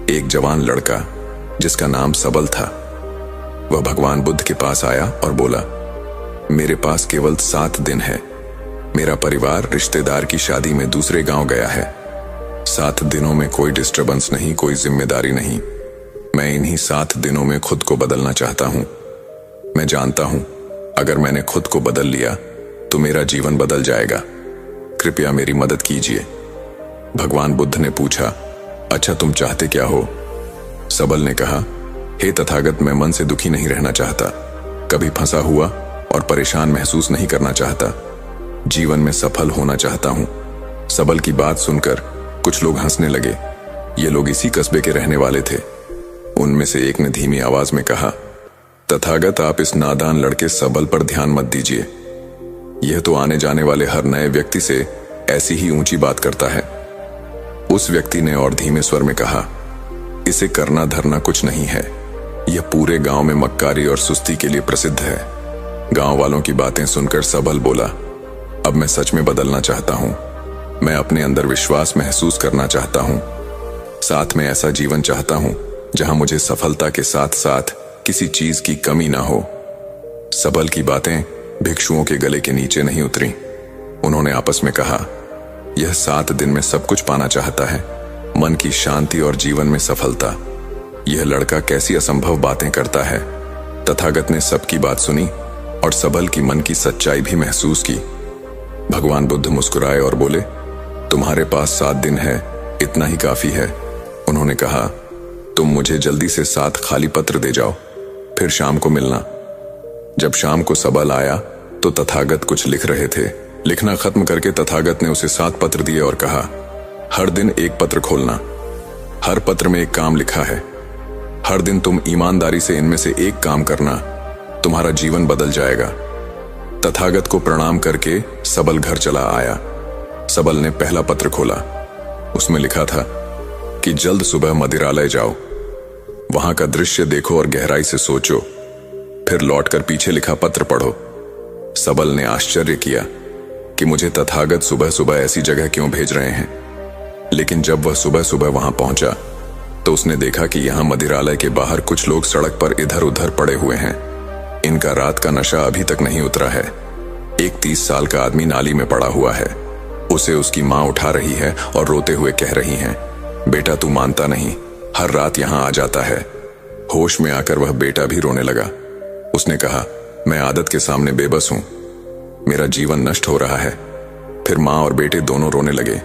एक जवान लड़का जिसका नाम सबल था, वह भगवान बुद्ध के पास आया और बोला, मेरे पास केवल 7 दिन है। मेरा परिवार रिश्तेदार की शादी में दूसरे गांव गया है। 7 दिनों में कोई डिस्टर्बेंस नहीं, कोई जिम्मेदारी नहीं। मैं इन्हीं 7 दिनों में खुद को बदलना चाहता हूं। मैं जानता हूं अगर मैंने खुद को बदल लिया तो मेरा जीवन बदल जाएगा। कृपया मेरी मदद कीजिए। भगवान बुद्ध ने पूछा, अच्छा तुम चाहते क्या हो? सबल ने कहा, हे तथागत, मैं मन से दुखी नहीं रहना चाहता, कभी फंसा हुआ और परेशान महसूस नहीं करना चाहता। जीवन में सफल होना चाहता हूं। सबल की बात सुनकर कुछ लोग हंसने लगे। ये लोग इसी कस्बे के रहने वाले थे। उनमें से एक ने धीमी आवाज में कहा, तथागत, आप इस नादान लड़के सबल पर ध्यान मत दीजिए। यह तो आने जाने वाले हर नए व्यक्ति से ऐसी ही ऊंची बात करता है। उस व्यक्ति ने और धीमे स्वर में कहा, इसे करना धरना कुछ नहीं है, यह पूरे गांव में मक्कारी और सुस्ती के लिए प्रसिद्ध है। गांव वालों की बातें सुनकर सबल बोला, अब मैं सच में बदलना चाहता हूं। मैं अपने अंदर विश्वास महसूस करना चाहता हूं। साथ में ऐसा जीवन चाहता हूं जहां मुझे सफलता के साथ साथ किसी चीज की कमी ना हो। सबल की बातें भिक्षुओं के गले के नीचे नहीं उतरी। उन्होंने आपस में कहा, यह 7 दिन में सब कुछ पाना चाहता है, मन की शांति और जीवन में सफलता। यह लड़का कैसी असंभव बातें करता है। तथागत ने सबकी बात सुनी और सबल की मन की सच्चाई भी महसूस की। भगवान बुद्ध मुस्कुराए और बोले, तुम्हारे पास 7 दिन है, इतना ही काफी है। उन्होंने कहा, तुम मुझे जल्दी से 7 खाली पत्र दे जाओ, फिर शाम को मिलना। जब शाम को सबल आया तो तथागत कुछ लिख रहे थे। लिखना खत्म करके तथागत ने उसे 7 पत्र दिए और कहा, हर दिन एक पत्र खोलना। हर पत्र में एक काम लिखा है। हर दिन तुम ईमानदारी से इनमें से एक काम करना, तुम्हारा जीवन बदल जाएगा। तथागत को प्रणाम करके सबल घर चला आया। सबल ने पहला पत्र खोला। उसमें लिखा था कि जल्द सुबह मदिरालय जाओ, वहां का दृश्य देखो और गहराई से सोचो, फिर लौटकर पीछे लिखा पत्र पढ़ो। सबल ने आश्चर्य किया कि मुझे तथागत सुबह सुबह ऐसी जगह क्यों भेज रहे हैं। लेकिन जब वह सुबह सुबह वहां पहुंचा तो उसने देखा कि यहां मदिरालय के बाहर कुछ लोग सड़क पर इधर उधर पड़े हुए हैं। इनका रात का नशा अभी तक नहीं उतरा है। एक 30 साल का आदमी नाली में पड़ा हुआ है। उसे उसकी मां उठा रही है और रोते हुए कह रही हैं, बेटा तू मानता नहीं, हर रात यहां आ जाता है। होश में आकर वह बेटा भी रोने लगा। उसने कहा, मैं आदत के सामने बेबस हूं, मेरा जीवन नष्ट हो रहा है। फिर मां और बेटे दोनों रोने लगे।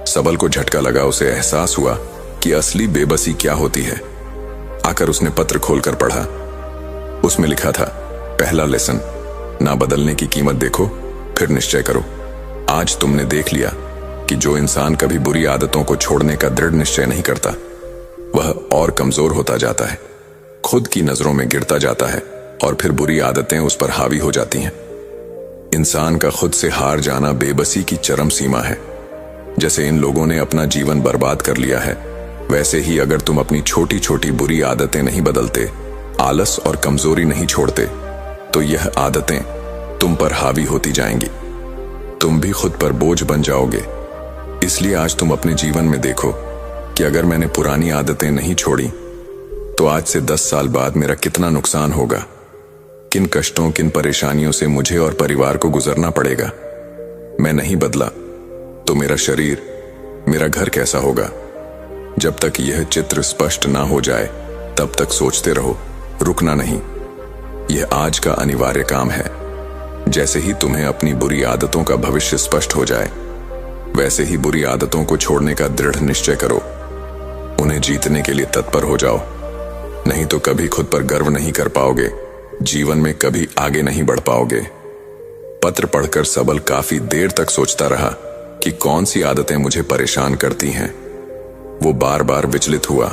सबल को झटका लगा। उसे एहसास हुआ कि असली बेबसी क्या होती है। आकर उसने पत्र खोलकर पढ़ा। उसमें लिखा था, पहला लेसन, ना बदलने की कीमत देखो, फिर निश्चय करो। आज तुमने देख लिया कि जो इंसान कभी बुरी आदतों को छोड़ने का दृढ़ निश्चय नहीं करता, वह और कमजोर होता जाता है, खुद की नजरों में गिरता जाता है और फिर बुरी आदतें उस पर हावी हो जाती हैं। इंसान का खुद से हार जाना बेबसी की चरम सीमा है। जैसे इन लोगों ने अपना जीवन बर्बाद कर लिया है, वैसे ही अगर तुम अपनी छोटी छोटी बुरी आदतें नहीं बदलते, आलस और कमजोरी नहीं छोड़ते, तो यह आदतें तुम पर हावी होती जाएंगी। तुम भी खुद पर बोझ बन जाओगे। इसलिए आज तुम अपने जीवन में देखो कि अगर मैंने पुरानी आदतें नहीं छोड़ी तो आज से 10 साल बाद मेरा कितना नुकसान होगा। किन कष्टों, किन परेशानियों से मुझे और परिवार को गुजरना पड़ेगा। मैं नहीं बदला तो मेरा शरीर, मेरा घर कैसा होगा। जब तक यह चित्र स्पष्ट ना हो जाए तब तक सोचते रहो, रुकना नहीं। यह आज का अनिवार्य काम है। जैसे ही तुम्हें अपनी बुरी आदतों का भविष्य स्पष्ट हो जाए, वैसे ही बुरी आदतों को छोड़ने का दृढ़ निश्चय करो। उन्हें जीतने के लिए तत्पर हो जाओ, नहीं तो कभी खुद पर गर्व नहीं कर पाओगे, जीवन में कभी आगे नहीं बढ़ पाओगे। पत्र पढ़कर सबल काफी देर तक सोचता रहा कि कौन सी आदतें मुझे परेशान करती हैं। वो बार बार विचलित हुआ।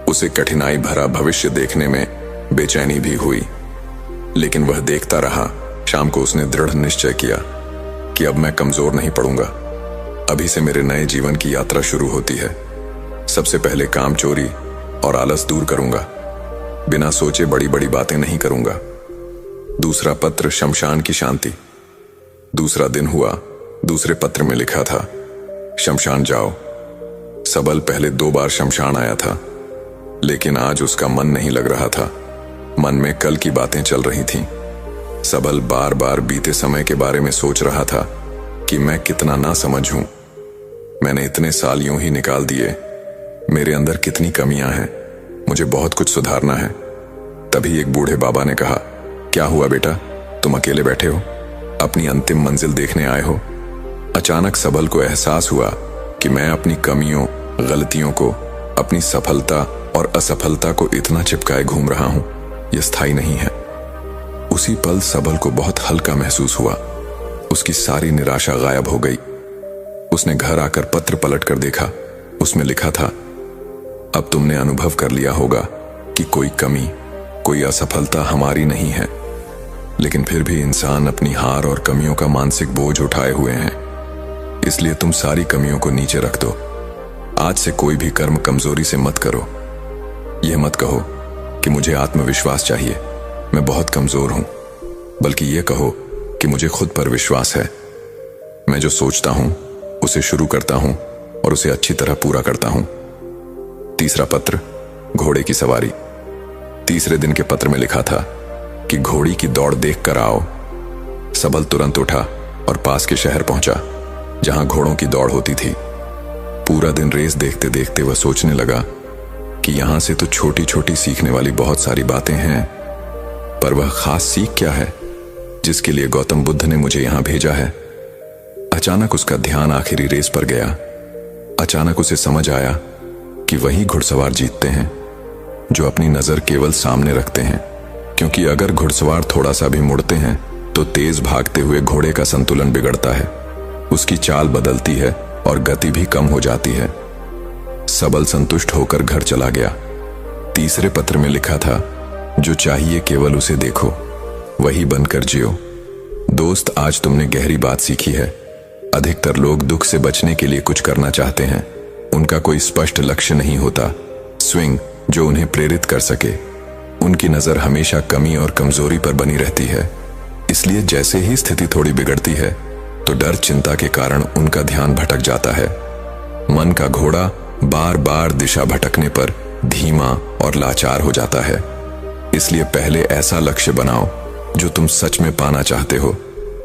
उसे कठिनाई भरा भविष्य देखने में बेचैनी भी हुई, लेकिन वह देखता रहा। शाम को उसने दृढ़ निश्चय किया कि अब मैं कमजोर नहीं पड़ूंगा। अभी से मेरे नए जीवन की यात्रा शुरू होती है। सबसे पहले काम चोरी और आलस दूर करूंगा। बिना सोचे बड़ी बड़ी बातें नहीं करूंगा। दूसरा पत्र, शमशान की शांति। दूसरा दिन हुआ। दूसरे पत्र में लिखा था, शमशान जाओ। सबल पहले 2 बार शमशान आया था, लेकिन आज उसका मन नहीं लग रहा था। मन में कल की बातें चल रही थीं। सबल बार बार बीते समय के बारे में सोच रहा था कि मैं कितना ना समझ हूं। मैंने इतने साल यूं ही निकाल दिए। मेरे अंदर कितनी कमियां हैं, मुझे बहुत कुछ सुधारना है। तभी एक बूढ़े बाबा ने कहा, क्या हुआ बेटा, तुम अकेले बैठे हो, अपनी अंतिम मंजिल देखने आए हो? अचानक सबल को एहसास हुआ कि मैं अपनी कमियों, गलतियों को, अपनी सफलता और असफलता को इतना चिपकाए घूम रहा हूं, यह स्थायी नहीं है। उसी पल सबल को बहुत हल्का महसूस हुआ। उसकी सारी निराशा गायब हो गई। उसने घर आकर पत्र पलटकर देखा। उसमें लिखा था, अब तुमने अनुभव कर लिया होगा कि कोई कमी, कोई असफलता हमारी नहीं है। लेकिन फिर भी इंसान अपनी हार और कमियों का मानसिक बोझ उठाए हुए हैं। इसलिए तुम सारी कमियों को नीचे रख दो। आज से कोई भी कर्म कमजोरी से मत करो। यह मत कहो कि मुझे आत्मविश्वास चाहिए, मैं बहुत कमजोर हूं, बल्कि यह कहो कि मुझे खुद पर विश्वास है। मैं जो सोचता हूं उसे शुरू करता हूं और उसे अच्छी तरह पूरा करता हूं। तीसरा पत्र, घोड़े की सवारी। तीसरे दिन के पत्र में लिखा था कि घोड़ी की दौड़ देख कर आओ। सबल तुरंत उठा और पास के शहर पहुंचा जहां घोड़ों की दौड़ होती थी। पूरा दिन रेस देखते देखते वह सोचने लगा कि यहां से तो छोटी छोटी सीखने वाली बहुत सारी बातें हैं, पर वह खास सीख क्या है जिसके लिए गौतम बुद्ध ने मुझे यहां भेजा है। अचानक उसका ध्यान आखिरी रेस पर गया। अचानक उसे समझ आया कि वही घुड़सवार जीतते हैं जो अपनी नजर केवल सामने रखते हैं, क्योंकि अगर घुड़सवार थोड़ा सा भी मुड़ते हैं तो तेज भागते हुए घोड़े का संतुलन बिगड़ता है, उसकी चाल बदलती है और गति भी कम हो जाती है। सबल संतुष्ट होकर घर चला गया। तीसरे पत्र में लिखा था, जो चाहिए केवल उसे देखो, वही बनकर जियो। दोस्त, आज तुमने गहरी बात सीखी है। अधिकतर लोग दुख से बचने के लिए कुछ करना चाहते हैं। उनका कोई स्पष्ट लक्ष्य नहीं होता, स्विंग जो उन्हें प्रेरित कर सके। उनकी नजर हमेशा कमी और कमजोरी पर बनी रहती है। इसलिए जैसे ही स्थिति थोड़ी बिगड़ती है तो डर चिंता के कारण उनका ध्यान भटक जाता है। मन का घोड़ा बार बार दिशा भटकने पर धीमा और लाचार हो जाता है। इसलिए पहले ऐसा लक्ष्य बनाओ जो तुम सच में पाना चाहते हो,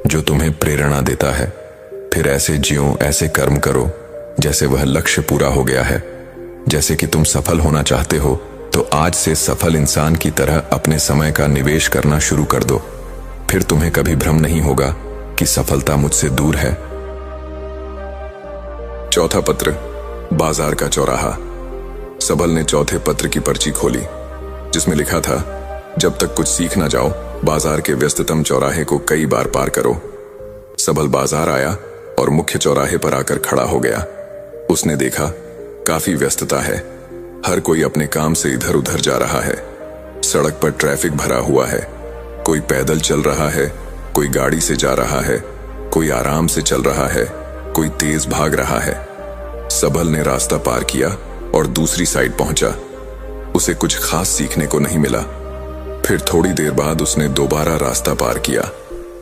जो तुम्हें प्रेरणा देता है। फिर ऐसे जियो, ऐसे कर्म करो जैसे वह लक्ष्य पूरा हो गया है। जैसे कि तुम सफल होना चाहते हो तो आज से सफल इंसान की तरह अपने समय का निवेश करना शुरू कर दो। फिर तुम्हें कभी भ्रम नहीं होगा कि सफलता मुझसे दूर है। चौथा पत्र, बाजार का चौराहा। सबल ने चौथे पत्र की पर्ची खोली जिसमें लिखा था, जब तक कुछ सीख ना जाओ बाजार के व्यस्ततम चौराहे को कई बार पार करो। सबल बाजार आया और मुख्य चौराहे पर आकर खड़ा हो गया। उसने देखा काफी व्यस्तता है, हर कोई अपने काम से इधर उधर जा रहा है। सड़क पर ट्रैफिक भरा हुआ है, कोई पैदल चल रहा है, कोई गाड़ी से जा रहा है, कोई आराम से चल रहा है, कोई तेज भाग रहा है। सबल ने रास्ता पार किया और दूसरी साइड पहुंचा। उसे कुछ खास सीखने को नहीं मिला। फिर थोड़ी देर बाद उसने दोबारा रास्ता पार किया।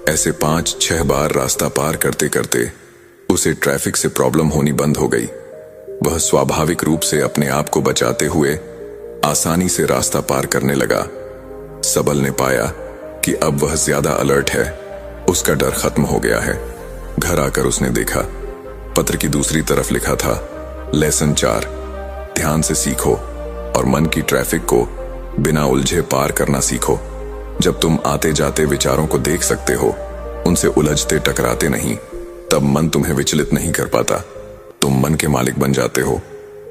ऐसे 5-6 बार रास्ता पार करते करते उसे ट्रैफिक से प्रॉब्लम होनी बंद हो गई। वह स्वाभाविक रूप से अपने आप को बचाते हुए आसानी से रास्ता पार करने लगा। सबल ने पाया कि अब वह ज्यादा अलर्ट है, उसका डर खत्म हो गया है। घर आकर उसने देखा पत्र की दूसरी तरफ लिखा था, लेसन 4, ध्यान से सीखो और मन की ट्रैफिक को बिना उलझे पार करना सीखो। जब तुम आते जाते विचारों को देख सकते हो, उनसे उलझते टकराते नहीं, तब मन तुम्हें विचलित नहीं कर पाता। तुम मन के मालिक बन जाते हो।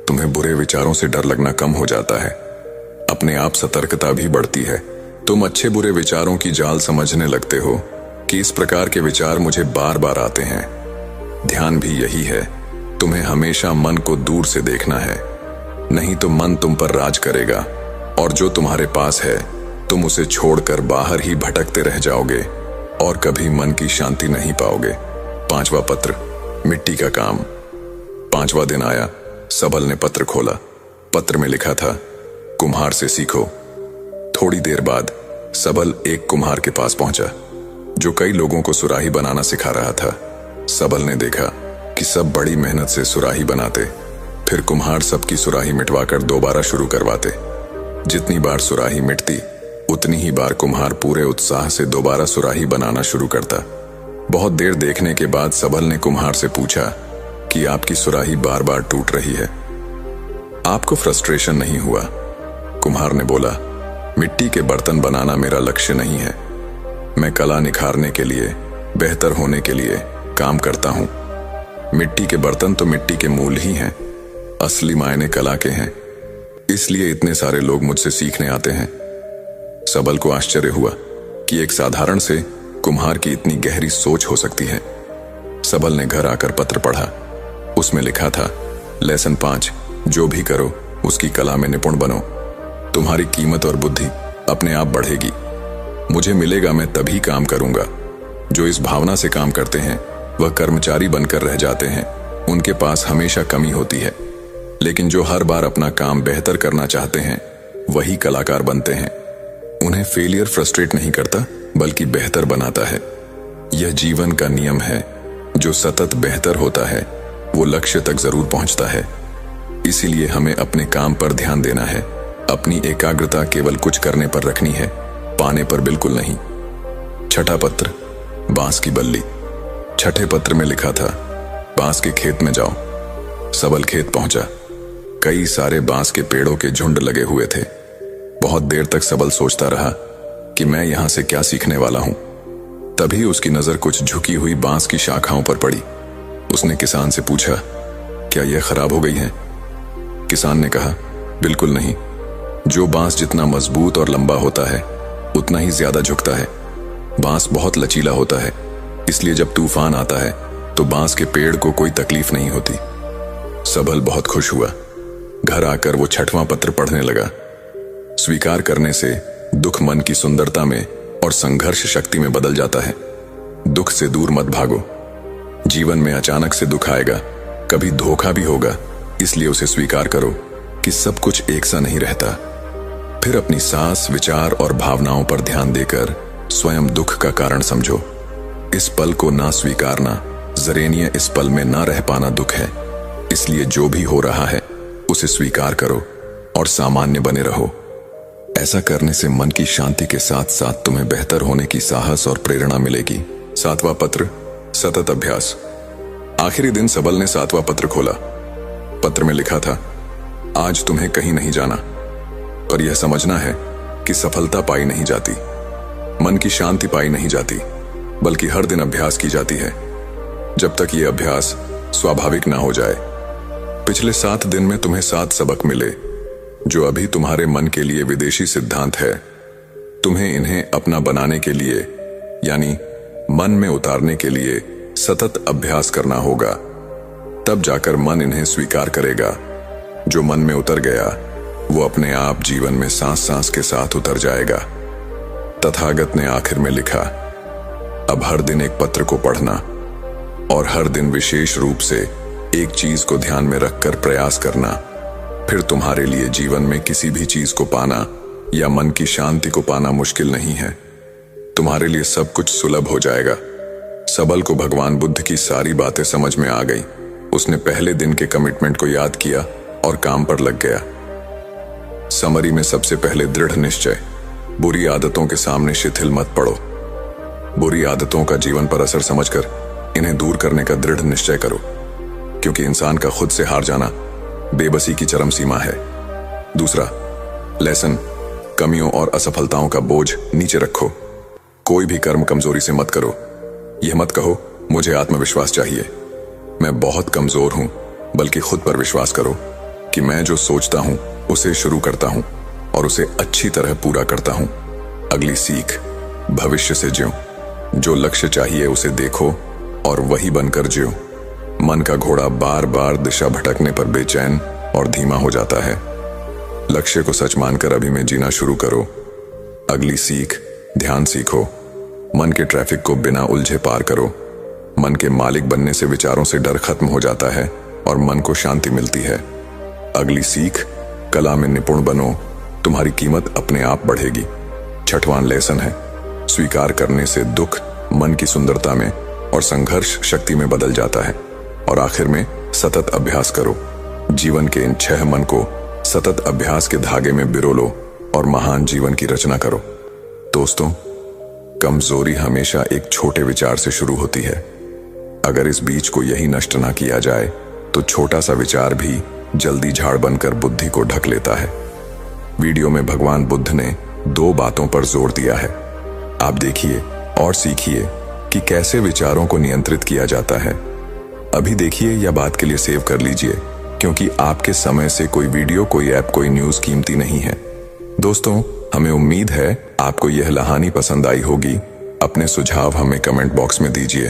तुम्हें बुरे विचारों से डर लगना कम हो जाता है। अपने आप सतर्कता भी बढ़ती है। तुम अच्छे बुरे विचारों की जाल समझने लगते हो कि इस प्रकार के विचार मुझे बार बार आते हैं। ध्यान भी यही है, तुम्हें हमेशा मन को दूर से देखना है, नहीं तो मन तुम पर राज करेगा और जो तुम्हारे पास है तुम उसे छोड़कर बाहर ही भटकते रह जाओगे और कभी मन की शांति नहीं पाओगे। 5वां पत्र, मिट्टी का काम। 5वां दिन आया। सबल ने पत्र खोला। पत्र में लिखा था, कुम्हार से सीखो। थोड़ी देर बाद सबल एक कुम्हार के पास पहुंचा जो कई लोगों को सुराही बनाना सिखा रहा था। सबल ने देखा कि सब बड़ी मेहनत से सुराही बनाते, फिर कुम्हार सबकी सुराही मिटवाकर दोबारा शुरू करवाते। जितनी बार सुराही मिटती उतनी ही बार कुम्हार पूरे उत्साह से दोबारा सुराही बनाना शुरू करता। बहुत देर देखने के बाद सबल ने कुम्हार से पूछा कि आपकी सुराही बार बार टूट रही है, आपको फ्रस्ट्रेशन नहीं हुआ? कुम्हार ने बोला, मिट्टी के बर्तन बनाना मेरा लक्ष्य नहीं है। मैं कला निखारने के लिए, बेहतर होने के लिए काम करता हूं। मिट्टी के बर्तन तो मिट्टी के मूल ही हैं, असली मायने कला के हैं। इसलिए इतने सारे लोग मुझसे सीखने आते हैं। सबल को आश्चर्य हुआ कि एक साधारण से कुम्हार की इतनी गहरी सोच हो सकती है। सबल ने घर आकर पत्र पढ़ा। उसमें लिखा था, लेसन 5, जो भी करो उसकी कला में निपुण बनो। तुम्हारी कीमत और बुद्धि अपने आप बढ़ेगी। मुझे मिलेगा मैं तभी काम करूंगा। जो इस भावना से काम करते हैं वह कर्मचारी बनकर रह जाते हैं। उनके पास हमेशा कमी होती है, लेकिन जो हर बार अपना काम बेहतर करना चाहते हैं वही कलाकार बनते हैं। उन्हें फेलियर फ्रस्ट्रेट नहीं करता बल्कि बेहतर बनाता है। यह जीवन का नियम है। जो सतत बेहतर होता है वो लक्ष्य तक जरूर पहुंचता है। इसीलिए हमें अपने काम पर ध्यान देना है। अपनी एकाग्रता केवल कुछ करने पर रखनी है, पाने पर बिल्कुल नहीं। छठा पत्र, बांस की बल्ली। छठे पत्र में लिखा था, बांस के खेत में जाओ। सबल खेत पहुंचा। कई सारे बांस के पेड़ों के झुंड लगे हुए थे। बहुत देर तक सबल सोचता रहा कि मैं यहां से क्या सीखने वाला हूं। तभी उसकी नजर कुछ झुकी हुई बांस की शाखाओं पर पड़ी। उसने किसान से पूछा, क्या यह खराब हो गई हैं? किसान ने कहा, बिल्कुल नहीं। जो बांस जितना मजबूत और लंबा होता है उतना ही ज्यादा झुकता है। बांस बहुत लचीला होता है, इसलिए जब तूफान आता है तो बांस के पेड़ को कोई तकलीफ नहीं होती। सबल बहुत खुश हुआ। घर आकर वो छठवां पत्र पढ़ने लगा। स्वीकार करने से दुख मन की सुंदरता में और संघर्ष शक्ति में बदल जाता है। दुख से दूर मत भागो। जीवन में अचानक से दुख आएगा, कभी धोखा भी होगा, इसलिए उसे स्वीकार करो कि सब कुछ एक सा नहीं रहता। फिर अपनी सांस, विचार और भावनाओं पर ध्यान देकर स्वयं दुख का कारण समझो। इस पल को ना स्वीकारना, जरेनिया इस पल में ना रह पाना दुख है। इसलिए जो भी हो रहा है उसे स्वीकार करो और सामान्य बने रहो। ऐसा करने से मन की शांति के साथ साथ तुम्हें बेहतर होने की साहस और प्रेरणा मिलेगी। सातवां पत्र, सतत अभ्यास। आखिरी दिन सबल ने सातवां पत्र खोला। पत्र में लिखा था, आज तुम्हें कहीं नहीं जाना, पर यह समझना है कि सफलता पाई नहीं जाती, मन की शांति पाई नहीं जाती, बल्कि हर दिन अभ्यास की जाती है, जब तक यह अभ्यास स्वाभाविक ना हो जाए। पिछले 7 दिन में तुम्हें 7 सबक मिले जो अभी तुम्हारे मन के लिए विदेशी सिद्धांत है। तुम्हें इन्हें अपना बनाने के लिए, यानी मन में उतारने के लिए सतत अभ्यास करना होगा। तब जाकर मन इन्हें स्वीकार करेगा। जो मन में उतर गया वो अपने आप जीवन में सांस सांस के साथ उतर जाएगा। तथागत ने आखिर में लिखा, अब हर दिन एक पत्र को पढ़ना और हर दिन विशेष रूप से एक चीज को ध्यान में रखकर प्रयास करना। फिर तुम्हारे लिए जीवन में किसी भी चीज को पाना या मन की शांति को पाना मुश्किल नहीं है। तुम्हारे लिए सब कुछ सुलभ हो जाएगा। सबल को भगवान बुद्ध की सारी बातें समझ में आ गई। उसने पहले दिन के कमिटमेंट को याद किया और काम पर लग गया। समरी में सबसे पहले दृढ़ निश्चय। बुरी आदतों के सामने शिथिल मत पड़ो। बुरी आदतों का जीवन पर असर समझकर इन्हें दूर करने का दृढ़ निश्चय करो, क्योंकि इंसान का खुद से हार जाना बेबसी की चरम सीमा है। दूसरा लेसन, कमियों और असफलताओं का बोझ नीचे रखो। कोई भी कर्म कमजोरी से मत करो। यह मत कहो मुझे आत्मविश्वास चाहिए, मैं बहुत कमजोर हूं, बल्कि खुद पर विश्वास करो कि मैं जो सोचता हूं उसे शुरू करता हूं और उसे अच्छी तरह पूरा करता हूं। अगली सीख, भविष्य से ज्यो। जो लक्ष्य चाहिए उसे देखो और वही बनकर ज्यो। मन का घोड़ा बार बार दिशा भटकने पर बेचैन और धीमा हो जाता है। लक्ष्य को सच मानकर अभी में जीना शुरू करो। अगली सीख, ध्यान सीखो। मन के ट्रैफिक को बिना उलझे पार करो। मन के मालिक बनने से विचारों से डर खत्म हो जाता है और मन को शांति मिलती है। अगली सीख, कला में निपुण बनो। तुम्हारी कीमत अपने आप बढ़ेगी। छठवां लेसन है, स्वीकार करने से दुख मन की सुंदरता में और संघर्ष शक्ति में बदल जाता है। और आखिर में सतत अभ्यास करो। जीवन के इन 6 मन को सतत अभ्यास के धागे में बिरो लो और महान जीवन की रचना करो। दोस्तों, कमजोरी हमेशा एक छोटे विचार से शुरू होती है। अगर इस बीज को यही नष्ट ना किया जाए तो छोटा सा विचार भी जल्दी झाड़ बनकर बुद्धि को ढक लेता है। वीडियो में भगवान बुद्ध ने 2 बातों पर जोर दिया है। आप देखिए और सीखिए कि कैसे विचारों को नियंत्रित किया जाता है। अभी देखिए या बात के लिए सेव कर लीजिए, क्योंकि आपके समय से कोई वीडियो, कोई ऐप, कोई न्यूज कीमती नहीं है। दोस्तों, हमें उम्मीद है आपको यह कहानी पसंद आई होगी। अपने सुझाव हमें कमेंट बॉक्स में दीजिए।